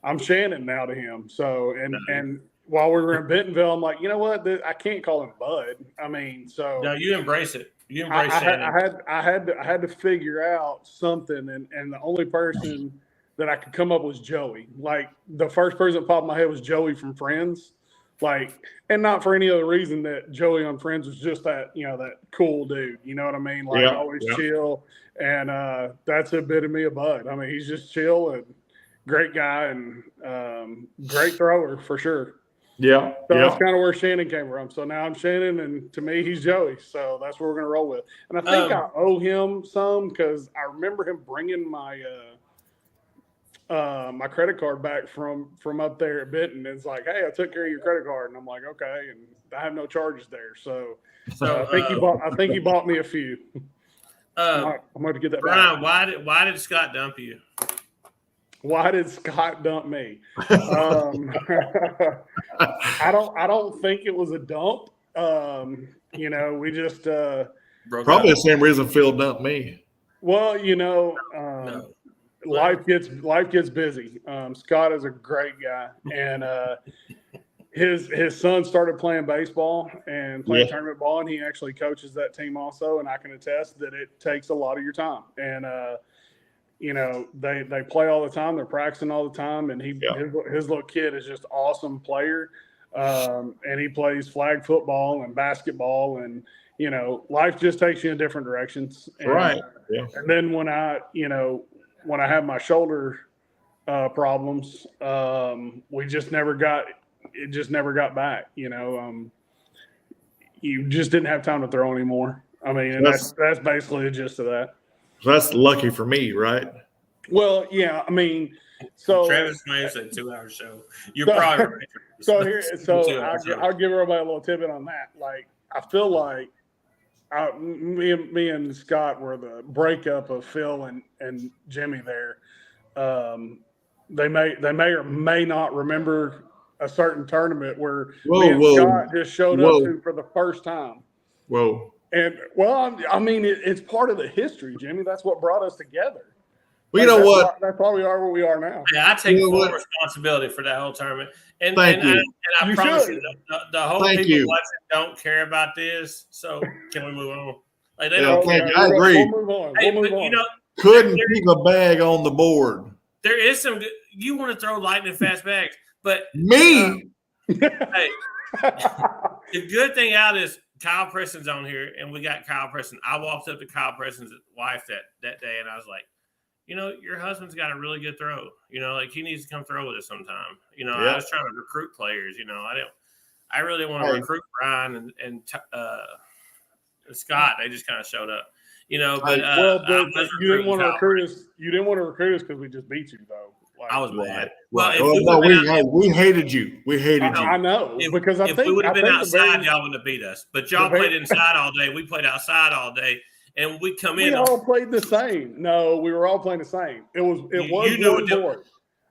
I'm Shannon now to him. So, and while we were in Bentonville, I'm like, you know what? I can't call him Bud. I mean, so No, you embrace it. You I, embrace I, had, Shannon. I had to figure out something, and the only person that I could come up was Joey. Like the first person that popped in my head was Joey from Friends. Like, and not for any other reason that Joey on Friends was just that, that cool dude. You know what I mean? Like Yeah, always yeah. chill. And that's a bit of me a Bud. I mean, he's just chill and great guy and great thrower for sure. Yeah. So Yeah. that's kind of where Shannon came from. So now I'm Shannon, and to me, he's Joey. So that's what we're going to roll with. And I think I owe him some because I remember him bringing my my credit card back from up there at Benton. It's like, hey, I took care of your credit card, and I'm like, okay, and I have no charges there. So I think he bought me a few. I'm going to get that Brian, back. why did Scott dump you? Why did Scott dump me? I don't think it was a dump. We just probably the same reason Phil dumped me. Well, No. life gets busy. Scott is a great guy, and his son started playing baseball and playing tournament ball, and he actually coaches that team also. And I can attest that it takes a lot of your time. And they play all the time. They're practicing all the time, and his little kid is just an awesome player. And he plays flag football and basketball, and life just takes you in different directions. And, right. Yeah. And then when I had my shoulder problems, it just never got back. You just didn't have time to throw anymore. I mean, and that's basically the gist of that. So that's lucky for me, right? Well, yeah. I mean, so Travis Swain said 2-hour show. You're probably right. I'll give everybody a little tidbit on that. Like, I feel like me and Scott were the breakup of Phil and Jimmy there. They may or may not remember a certain tournament where me and Scott just showed up to for the first time. Whoa. And I mean, it's part of the history, Jimmy. That's what brought us together. Well, you know what? That's why we are where we are now. Yeah, I take full responsibility for that whole tournament. And Thank you. I promise you, the whole people watching don't care about this. So can we move on? Like they don't care. I agree. We'll move on. We'll move on. Couldn't keep a bag on the board. There is some. You want to throw lightning fast bags, but me. Hey, the good thing out is Kyle Preston's on here, and we got Kyle Preston. I walked up to Kyle Preston's wife that day, and I was like, your husband's got a really good throw. Like he needs to come throw with us sometime. I was trying to recruit players. I really didn't want to recruit Brian and Scott. They just kind of showed up. But you didn't want to recruit us. You didn't want to recruit us because we just beat you, though. Like, I was mad. We hated you. We hated you. I know because if we would have been outside, y'all wouldn't have beat us. But y'all played inside all day. We played outside all day. And we come in. We all played the same. No, we were all playing the same. It was you knew what board.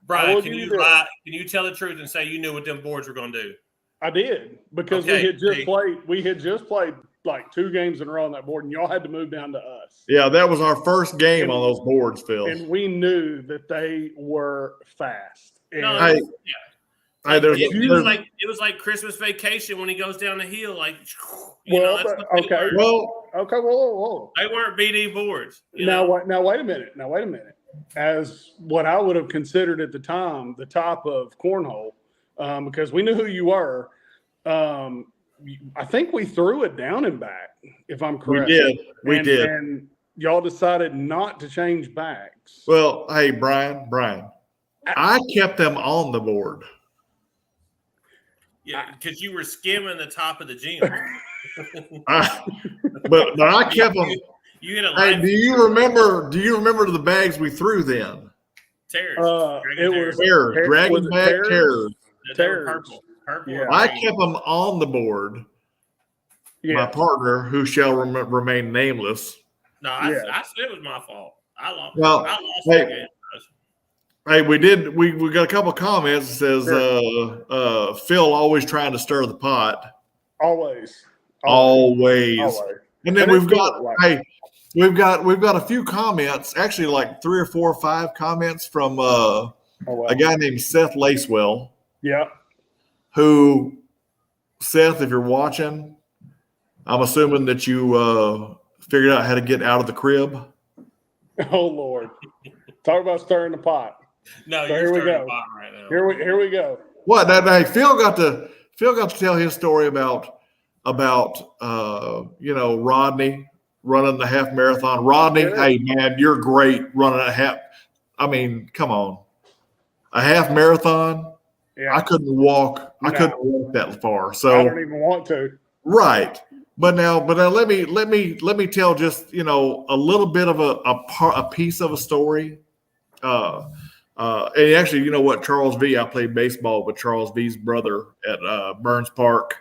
Brian, can you lie? Can you tell the truth and say you knew what them boards were going to do? I did because we had just played. We had just played like 2 games in a row on that board, and y'all had to move down to us. Yeah, that was our first game on those boards, Phil. And we knew that they were fast. And it was like Christmas Vacation when he goes down the hill. Like, okay. Whoa. They weren't BD boards. Now wait a minute. As what I would have considered at the time the top of cornhole, because we knew who you were. I think we threw it down and back, if I'm correct. We did. And y'all decided not to change backs. Well, hey, Brian, I kept them on the board. Yeah, because you were skimming the top of the gym. But I kept them. You had a hey, do you remember the bags we threw then? Terrors. It was Terrors. Dragon bag Terrors. Purple. Yeah. I kept them on the board. Yeah. My partner, who shall remain nameless. No, I said it was my fault. I lost that game. Hey, we got a couple of comments that says Phil always trying to stir the pot. Always. And then we've got a few comments, actually like 3 or 4 or 5 comments from a guy named Seth Lacewell. Yeah. who, Seth, if you're watching, I'm assuming that you figured out how to get out of the crib. Oh Lord, talk about stirring the pot. No, So you're here we stirring go. the pot right now. Here we go. What? Hey, Phil got to tell his story about Rodney running the half marathon. Rodney, Sure. hey man, you're great running a half. I mean, come on, a half marathon. Yeah, I couldn't walk. No. I couldn't walk that far. I So don't even want to. right. But now let me tell just a little bit of a piece of a story. And actually, you know what, Charles V. I played baseball with Charles V.'s brother at Burns Park.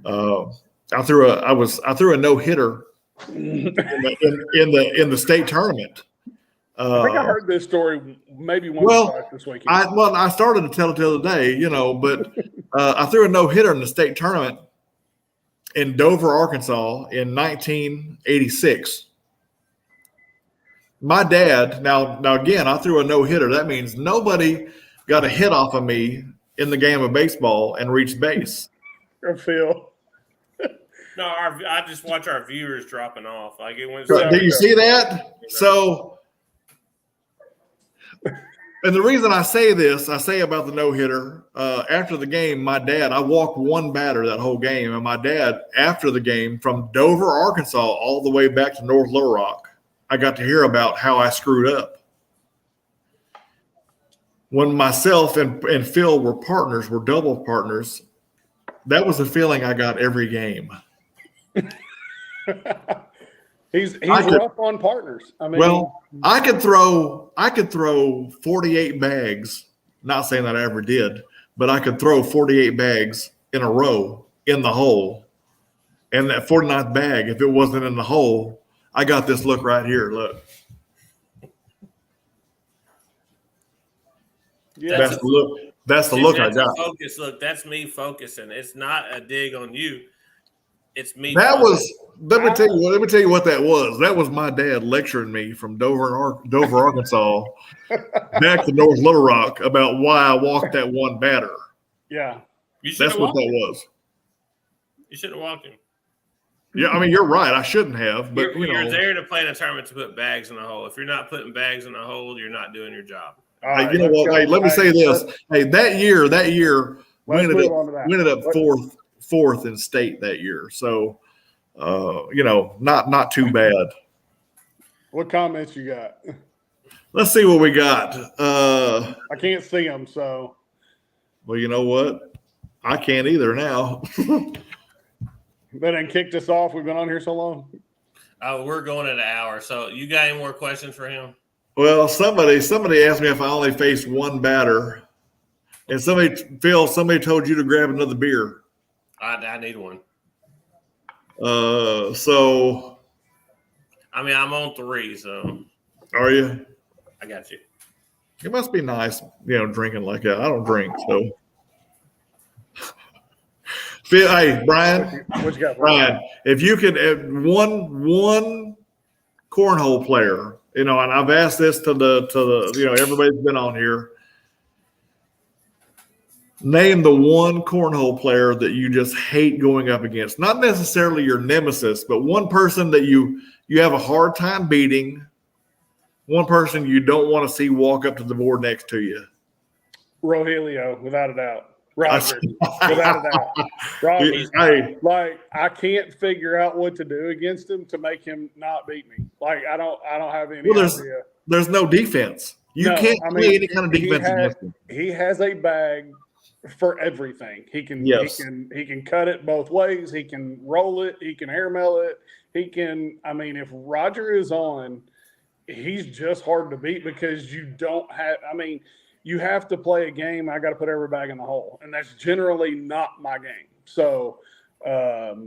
I threw a no hitter in the state tournament. I think I heard this story maybe once or twice this weekend. I started to tell it the other day, but I threw a no hitter in the state tournament in Dover, Arkansas in 1986. My dad, now again, I threw a no hitter. That means nobody got a hit off of me in the game of baseball and reached base. I feel. No, I just watch our viewers dropping off. Like it went. Do you see that? So, and the reason I say about the no hitter, after the game, I walked one batter that whole game, and my dad, after the game, from Dover, Arkansas, all the way back to North Little Rock, I got to hear about how I screwed up. When myself and Phil were double partners, that was the feeling I got every game. He's rough on partners. I mean, well, I could throw 48 bags. Not saying that I ever did, but I could throw 48 bags in a row in the hole. And that 49th bag, if it wasn't in the hole, I got this look right here. Look. Yeah. That's the look. That's the look I got. Focus. Look, that's me focusing. It's not a dig on you. It's me. That was. Let me tell you what that was. That was my dad lecturing me from Dover, Arkansas, back to North Little Rock about why I walked that one batter. Yeah, that's what that was. You shouldn't have walked him. Yeah, I mean you're right. I shouldn't have, but you're there to play in a tournament to put bags in the hole. If you're not putting bags in the hole, you're not doing your job. Hey, you know what? Hey, let me say this. Hey, that year, we ended up fourth in state that year. So, not too bad. What comments you got? Let's see what we got. I can't see them, so. Well, you know what? I can't either now. They done kicked us off. We've been on here so long. Oh, we're going at an hour. So you got any more questions for him? Well, somebody asked me if I only faced one batter, and somebody told you to grab another beer. I need one. So. I mean, I'm on 3, so. Are you? I got you. It must be nice, drinking like that. I don't drink, so. Hey, Brian. What you got? Brian, if you could one cornhole player, and I've asked this to the everybody's been on here. Name the one cornhole player that you just hate going up against. Not necessarily your nemesis, but one person that you have a hard time beating. One person you don't want to see walk up to the board next to you. Rogelio, without a doubt. Roger, without a doubt. Roger, I can't figure out what to do against him to make him not beat me. Like I don't have any idea. There's no defense. You can't play any kind of defense against him. He has a bag for everything. He can cut it both ways. He can roll it. He can airmail it. He can. I mean, if Roger is on, he's just hard to beat because you don't have. I mean. You have to play a game. I got to put every bag in the hole, and that's generally not my game. So it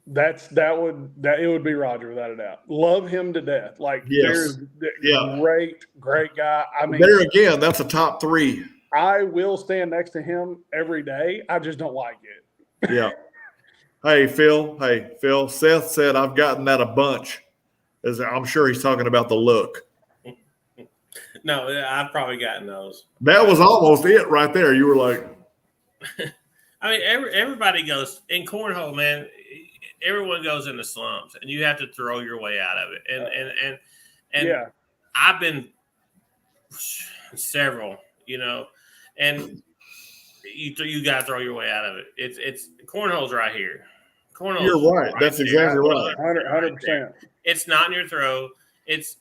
would be Roger without a doubt. Love him to death. Like great guy. I mean, there again, that's a top 3. I will stand next to him every day. I just don't like it. Yeah. Hey Phil. Seth said I've gotten that a bunch. I'm sure he's talking about the look. No, I've probably gotten those. That was almost it right there. You were like, I mean, everybody goes in cornhole, man. Everyone goes into slumps, and you have to throw your way out of it. And yeah. I've been several, and you got to throw your way out of it. It's cornhole's right here. Cornhole's You're right. That's exactly right. 100%. It's not in your throw. It's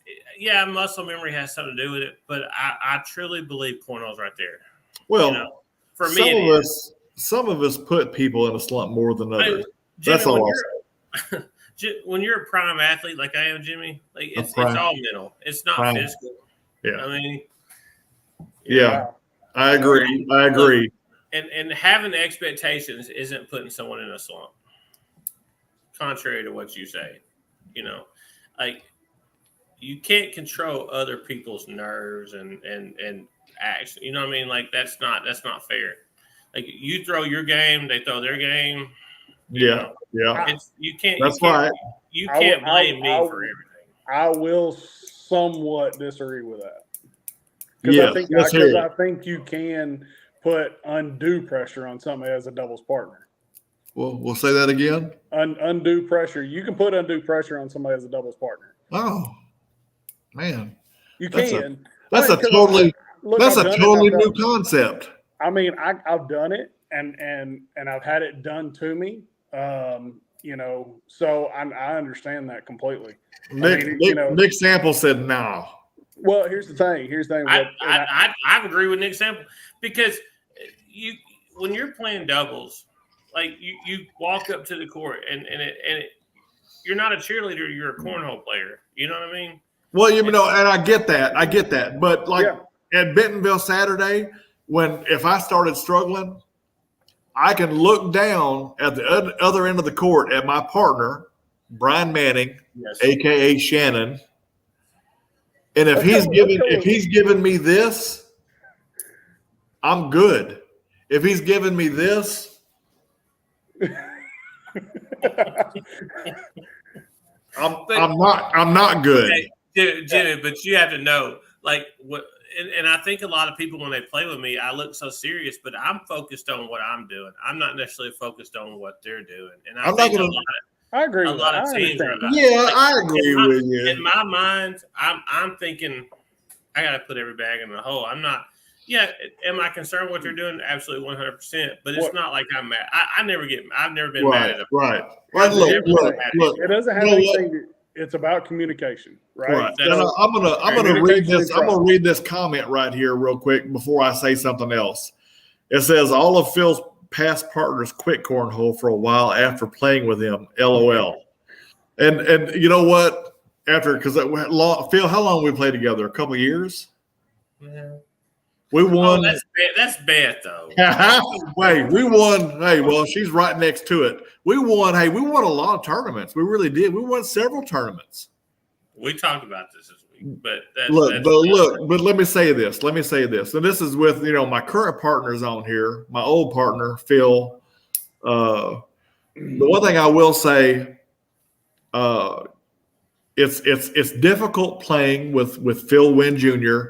muscle memory has something to do with it, but I truly believe cornhole's right there. Well, for me, some of us put people in a slump more than others. Jimmy, that's all. When you're a prime athlete like I am, Jimmy, like it's all mental. It's not physical. Yeah. I mean, I agree. And having expectations isn't putting someone in a slump. Contrary to what you say, like you can't control other people's nerves and action. You know what I mean? Like that's not fair. Like you throw your game, they throw their game. Yeah. You can't. That's right. You can't blame me for everything. I will somewhat disagree with that because I think you can put undue pressure on somebody as a doubles partner. Well, we'll say that again. Undue pressure. You can put undue pressure on somebody as a doubles partner. Oh, man. You can. That's a totally new concept. I mean, I've done it and I've had it done to me. So I understand that completely. Nick Sample said no. Well, here's the thing. I agree with Nick Sample because when you're playing doubles, like you walk up to the court and you're not a cheerleader, you're a cornhole player. You know what I mean? Well, and I get that. But at Bentonville Saturday, if I started struggling, I can look down at the other end of the court at my partner, Brian Manning, aka Shannon. And if he's giving me this, I'm good. If he's giving me this, I'm not good. Jimmy, but you have to know, like what, and I think a lot of people when they play with me, I look so serious, but I'm focused on what I'm doing. I'm not necessarily focused on what they're doing. And I agree. A lot of teams are about I agree with you. In my mind, I'm thinking I got to put every bag in the hole. I'm not. Yeah, am I concerned with what they're doing? Absolutely, 100%. But it's not like I'm mad. I've never been mad at them. Right. Look. It doesn't have anything. It's about communication, right? I'm gonna read this. I'm gonna read this comment right here real quick before I say something else. It says all of Phil's past partners quit cornhole for a while after playing with him. LOL. And you know what? Because Phil, how long we played together? A couple of years. Yeah. We won. Oh, that's bad though. Wait, we won. Hey, well, she's right next to it. We won. Hey, we won a lot of tournaments. We really did. We won several tournaments. We talked about this week, but but let me say this. And this is with my current partners on here. My old partner Phil. The one thing I will say, it's difficult playing with Phil Wynn Jr.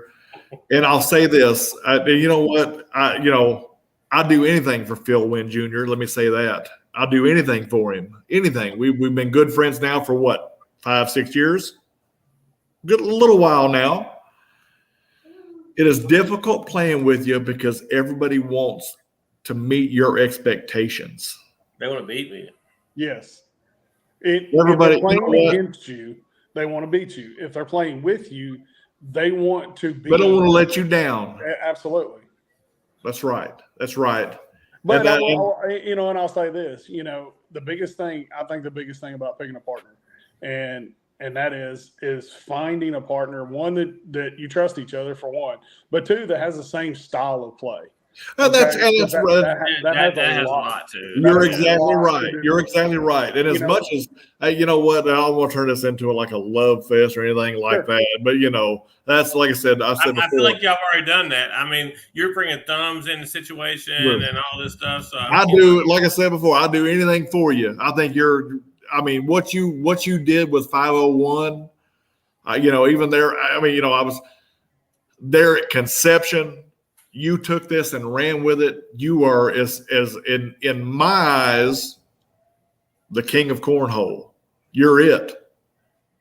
And I'll say this, you know what? I do anything for Phil Wynn Jr. Let me say that. I'll do anything for him. Anything. We've been good friends now for what, 5-6 years? Good little while now. It is difficult playing with you because everybody wants to meet your expectations. They want to beat me. Yes. Everybody if they're playing against you, they want to beat you. If they're playing with you, they want to be. They don't want to let you down. Absolutely. That's right. But and I'll say this, the biggest thing about picking a partner, and that is finding a partner, one that you trust each other for one, but two that has the same style of play. That has a lot too. You're exactly right. And as much as you know what, I don't want to turn this into like a love fest or anything like that. But that's like I said before. I feel like y'all have already done that. I mean, you're bringing thumbs in the situation and all this stuff. So I do, like I said before, I do anything for you. I think what you did with 501, even there. I mean, I was there at conception. you took this and ran with it. You are, as in my eyes, the king of cornhole. You're it.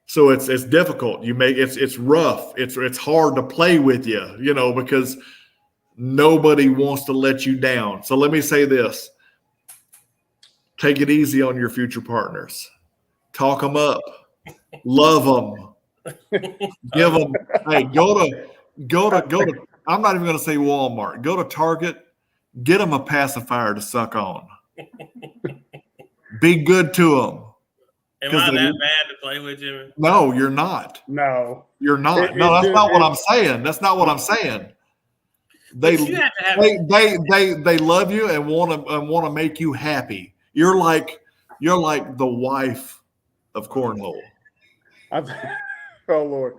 So it's difficult. It's rough. It's hard to play with you, because nobody wants to let you down. So let me say this. Take it easy on your future partners. Talk them up. Love them. Give them, hey, go to, I'm not even going to say Walmart. Go to Target. Get them a pacifier to suck on. Be good to them. Am I that bad to play with, Jimmy? No, you're not. No. You're not. That's not what I'm saying. That's not what I'm saying. They love you and want to make you happy. You're like the wife of cornhole. Oh Lord,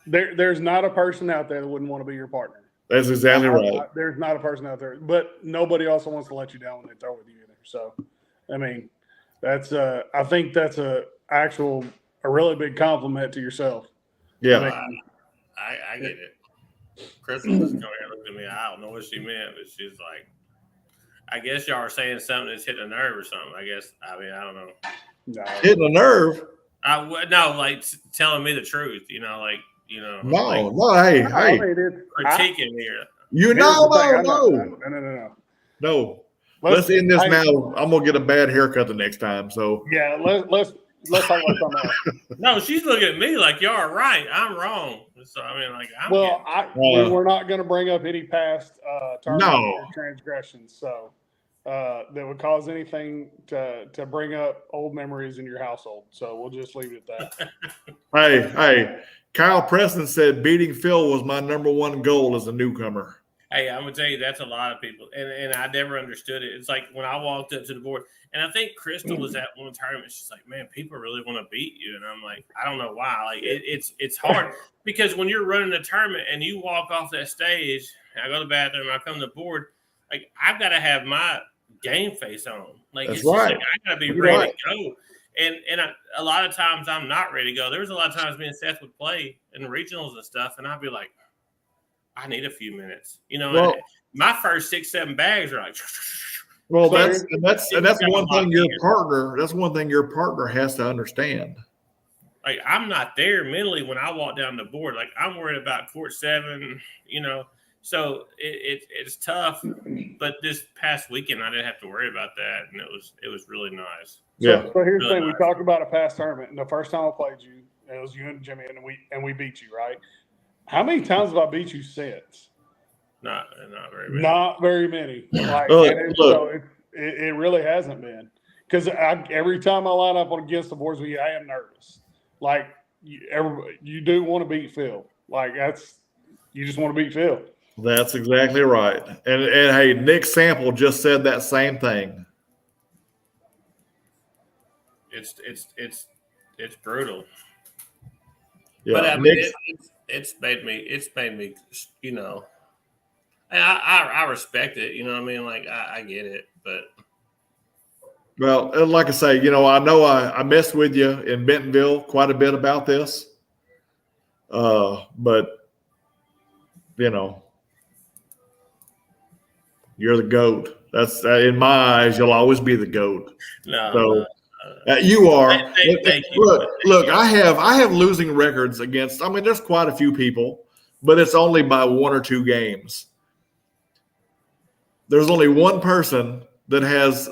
there's not a person out there that wouldn't want to be your partner. That's exactly right. There's not a person out there, but nobody also wants to let you down when they throw with you either. So, I mean, that's I think that's a really big compliment to yourself. Yeah, I get it. Crystal was coming here looking at me. I don't know what she meant, but she's like, I guess y'all are saying something that's hitting a nerve or something. I don't know. No. Hitting a nerve? No, like telling me the truth. No, like, hey, critiquing me. No. Let's end this now. I'm gonna get a bad haircut the next time. So yeah, let's talk about something else. No, she's looking at me like y'all are right. I'm wrong. So I mean, like, we're not going to bring up any past transgressions. So that would cause anything to bring up old memories in your household. So we'll just leave it at that. Hey, Kyle Preston said beating Phil was my number one goal as a newcomer. Hey, I'm gonna tell you that's a lot of people, and I never understood it. It's like when I walked up to the board, and I think Crystal was at one tournament. She's like, "Man, people really want to beat you," and I'm like, "I don't know why." Like it's hard because when you're running a tournament and you walk off that stage, and I go to the bathroom, I come to the board, like I've got to have my game face on. Like that's it's right. Just like, I got to be ready to go. And a lot of times I'm not ready to go. There was a lot of times me and Seth would play in the regionals and stuff, and I'd be like, I need a few minutes. My first 6-7 bags are like. Well, that's one thing your partner. That's one thing your partner has to understand. Like I'm not there mentally when I walk down the board. Like I'm worried about court 7. So it's tough. But this past weekend I didn't have to worry about that, and it was really nice. So here's the thing: we talked about a past tournament, and the first time I played you, it was you and Jimmy, and we beat you, right? How many times have I beat you since? Not very many. Not very many. Like, so it really hasn't been. Because every time I line up against the boards with you, I am nervous. Like, you do want to beat Phil. Like, you just want to beat Phil. That's exactly right. And hey, Nick Sample just said that same thing. It's brutal. Yeah, but I mean, it's made me, I respect it. You know what I mean? Like I get it, but. Well, like I say, I know I messed with you in Bentonville quite a bit about this. But you're the GOAT. That's in my eyes, you'll always be the GOAT. No. You are. Thank you. Look, I have losing records against. I mean, there's quite a few people, but it's only by 1 or 2 games. There's only one person that has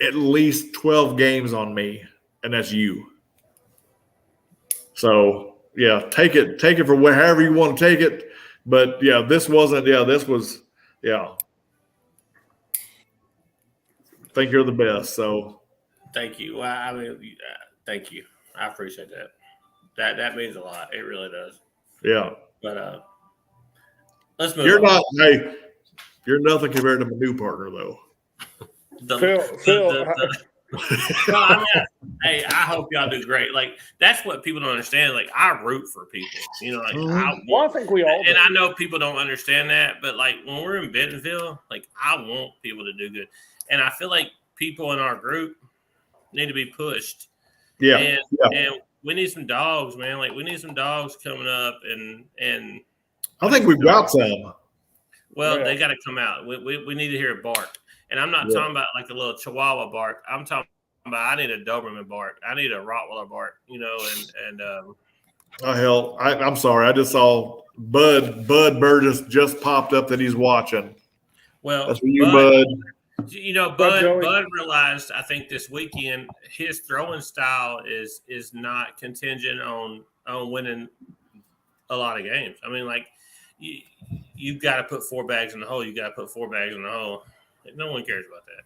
at least 12 games on me, and that's you. So yeah, take it for however you want to take it. But yeah, this was. I think you're the best. So. Thank you. Well, I mean, thank you. I appreciate that. That means a lot. It really does. Yeah. But let's move. You're not. Hey, you're nothing compared to my new partner, though. Phil. Hey, I hope y'all do great. Like that's what people don't understand. Like I root for people. I think we all do. And I know people don't understand that, but like when we're in Bentonville, like I want people to do good, and I feel like people in our group need to be pushed. Yeah. And we need some dogs, man. Like we need some dogs coming up and I think we've got some. Well, they got to come out. We need to hear a bark. And I'm not talking about like a little Chihuahua bark. I'm talking about I need a Doberman bark. I need a Rottweiler bark, Oh, hell, I'm sorry. I just saw Bud Burgess just popped up that he's watching. Well, that's for you, Bud. Bud realized, I think this weekend, his throwing style is not contingent on winning a lot of games. I mean, like you've got to put 4 bags in the hole. You got to put 4 bags in the hole. No one cares about that.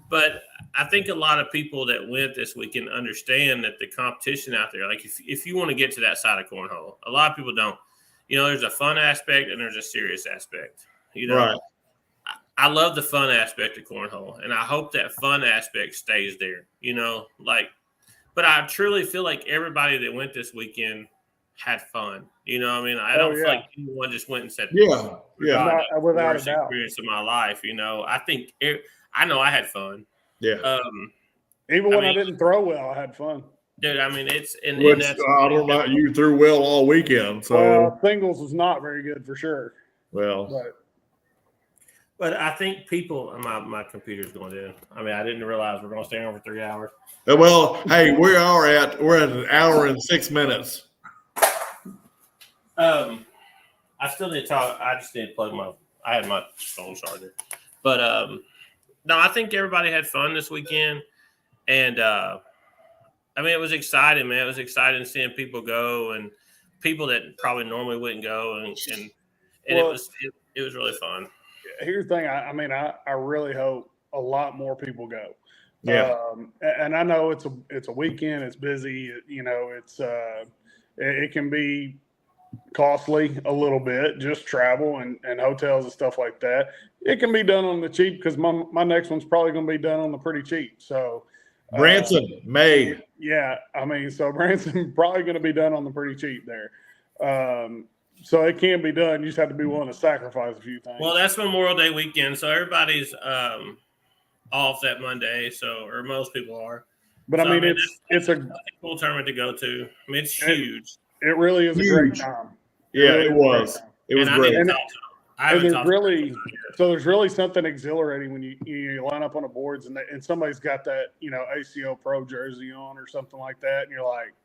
But I think a lot of people that went this weekend understand that the competition out there, like if you want to get to that side of cornhole, a lot of people don't. There's a fun aspect and there's a serious aspect. Right. I love the fun aspect of cornhole, and I hope that fun aspect stays there. But I truly feel like everybody that went this weekend had fun. I mean, I don't feel like anyone just went and said, "Yeah, not, without a doubt, experience of my life." I think I know I had fun. Yeah. Even when I didn't throw well, I had fun. Dude, I mean, it's and that's I don't know. You threw well all weekend, so singles was not very good for sure. Well, but I think people. My computer's going in. I mean, I didn't realize we're going to stay on for 3 hours. Well, hey, we're at an hour and 6 minutes. I still need to talk. I just need to plug I had my phone charger, but no, I think everybody had fun this weekend, and I mean, it was exciting, man. It was exciting seeing people go and people that probably normally wouldn't go, and it was really fun. Here's the thing. I mean, I really hope a lot more people go. Yeah. And I know it's a weekend. It's busy. It can be costly a little bit, just travel and hotels and stuff like that. It can be done on the cheap because my next one's probably going to be done on the pretty cheap. So Branson, May. Yeah, I mean, so Branson probably going to be done on the pretty cheap there. So it can be done. You just have to be willing to sacrifice a few things. Well, that's Memorial Day weekend, so everybody's off that Monday, or most people are. But so, I mean, it's a cool tournament to go to. I mean, it's huge. It really is a great time. Yeah, it was. It was great. There's really something exhilarating when you line up on the boards and somebody's got that ACO Pro jersey on or something like that, and you're like,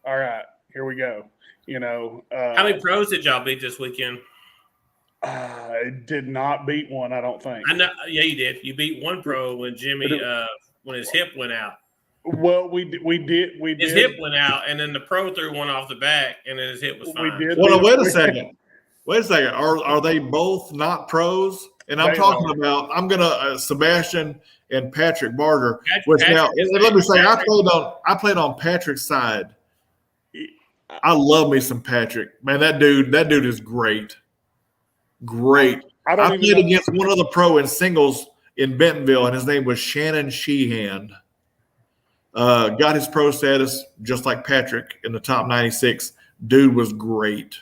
all right, here we go. How many pros did y'all beat this weekend? I did not beat one, I don't think. I know. Yeah, you did. You beat one pro when Jimmy when his hip went out. Well, we did. His hip went out, and then the pro threw one off the back, and then his hip was fine. Well, wait a second. Are they both not pros? And I'm talking about. I'm gonna Sebastian and Patrick Barger. Let me say, I played on Patrick's side. I love me some Patrick. Man, that dude is great. Great. I played against one other pro in singles in Bentonville, and his name was Shannon Sheehan. Got his pro status just like Patrick in the top 96. Dude was great.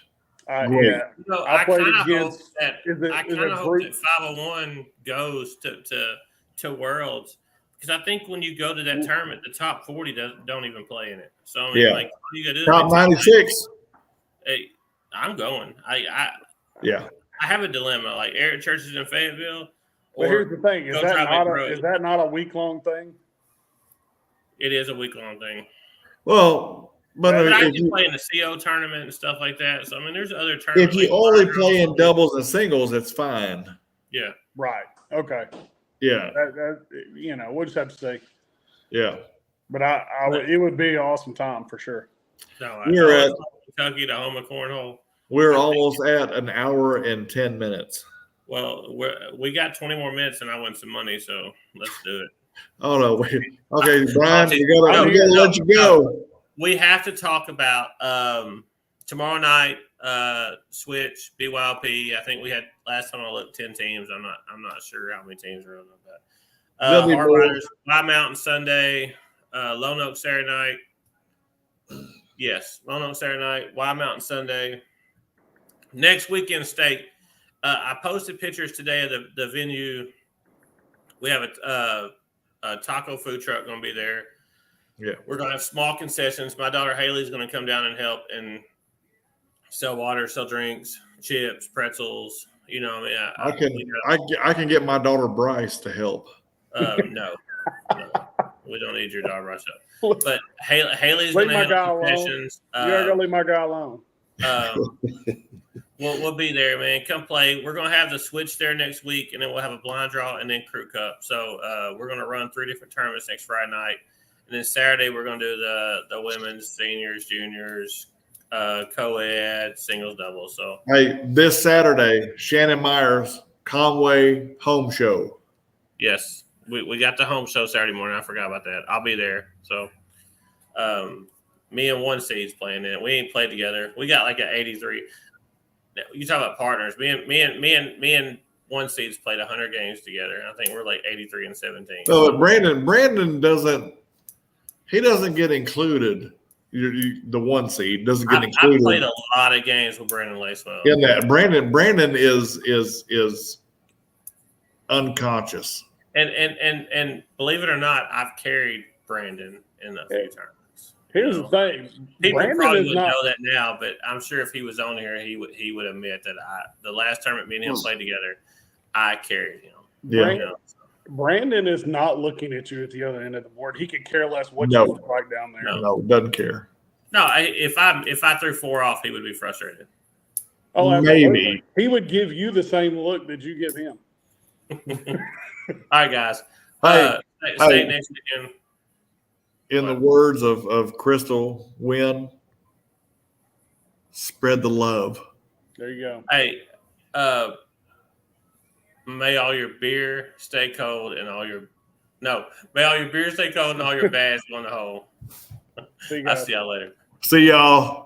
Great. Yeah. I kind of hope that 501 goes to Worlds, because I think when you go to that tournament, the top 40 don't even play in it. So I mean, like, you got to do top 96. Hey, I'm going. I have a dilemma. Like, Eric Church is in Fayetteville. But here's the thing: is that not a week-long thing? It is a week-long thing. Well, but I can play in the CO tournament and stuff like that. So I mean, there's other tournaments. If you only play in doubles and singles, it's fine. Yeah. Right. Okay. Yeah. We'll just have to see. Yeah. But it would be an awesome time for sure. No, we're at Kentucky to home of cornhole. We're almost at an hour and 10 minutes. Well, we got 20 more minutes, and I won some money, so let's do it. Oh no! Okay, Brian, we gotta let you go. We have to talk about tomorrow night. Switch BYLP. I think we had last time I looked 10 teams. I'm not sure how many teams are on that. Hard Riders, Y Mountain Sunday, Lone Oak Saturday night. Yes, Lone Oak Saturday night, Y Mountain Sunday. Next weekend stake. I posted pictures today of the venue. We have a taco food truck going to be there. Yeah, we're going to have small concessions. My daughter Haley's going to come down and help and Sell water, sell drinks, chips, pretzels. You know, I can get my daughter Bryce to help. No, we don't need your daughter Bryce. But Haley's going to handle concessions. You gotta leave my guy alone. We'll be there, man. Come play. We're going to have the switch there next week, and then we'll have a blind draw and then crew cup. So we're going to run 3 different tournaments next Friday night. And then Saturday, we're going to do the women's, seniors, juniors, co-ed, singles, doubles. So hey, this Saturday, Shannon Myers, Conway home show. Yes, we got the home show Saturday morning. I forgot about that. I'll be there. So me and one seed's playing in it. We ain't played together. We got like an 83. You talk about partners. Me and one seed's played 100 games together. I think we're like 83 and 17. No, Brandon doesn't. He doesn't get included. The one seed doesn't get included. I played a lot of games with Brandon Lacewell. In that, Brandon is unconscious. And believe it or not, I've carried Brandon in a few tournaments. Here's the thing. People Brandon probably is wouldn't not, know that now, but I'm sure if he was on here, he would admit that the last tournament me and him played together, I carried him. Yeah. Brandon is not looking at you at the other end of the board. He could care less what you look like down there. No, doesn't care. No, if I threw 4 off, he would be frustrated. Oh, maybe absolutely. He would give you the same look that you give him. All right, guys. Hey, next weekend. In the words of Crystal Wynn, spread the love. There you go. Hey, may all your beer stay cold and may all your beer stay cold and all your bags go in the hole. See you I'll guys. see y'all later. See y'all.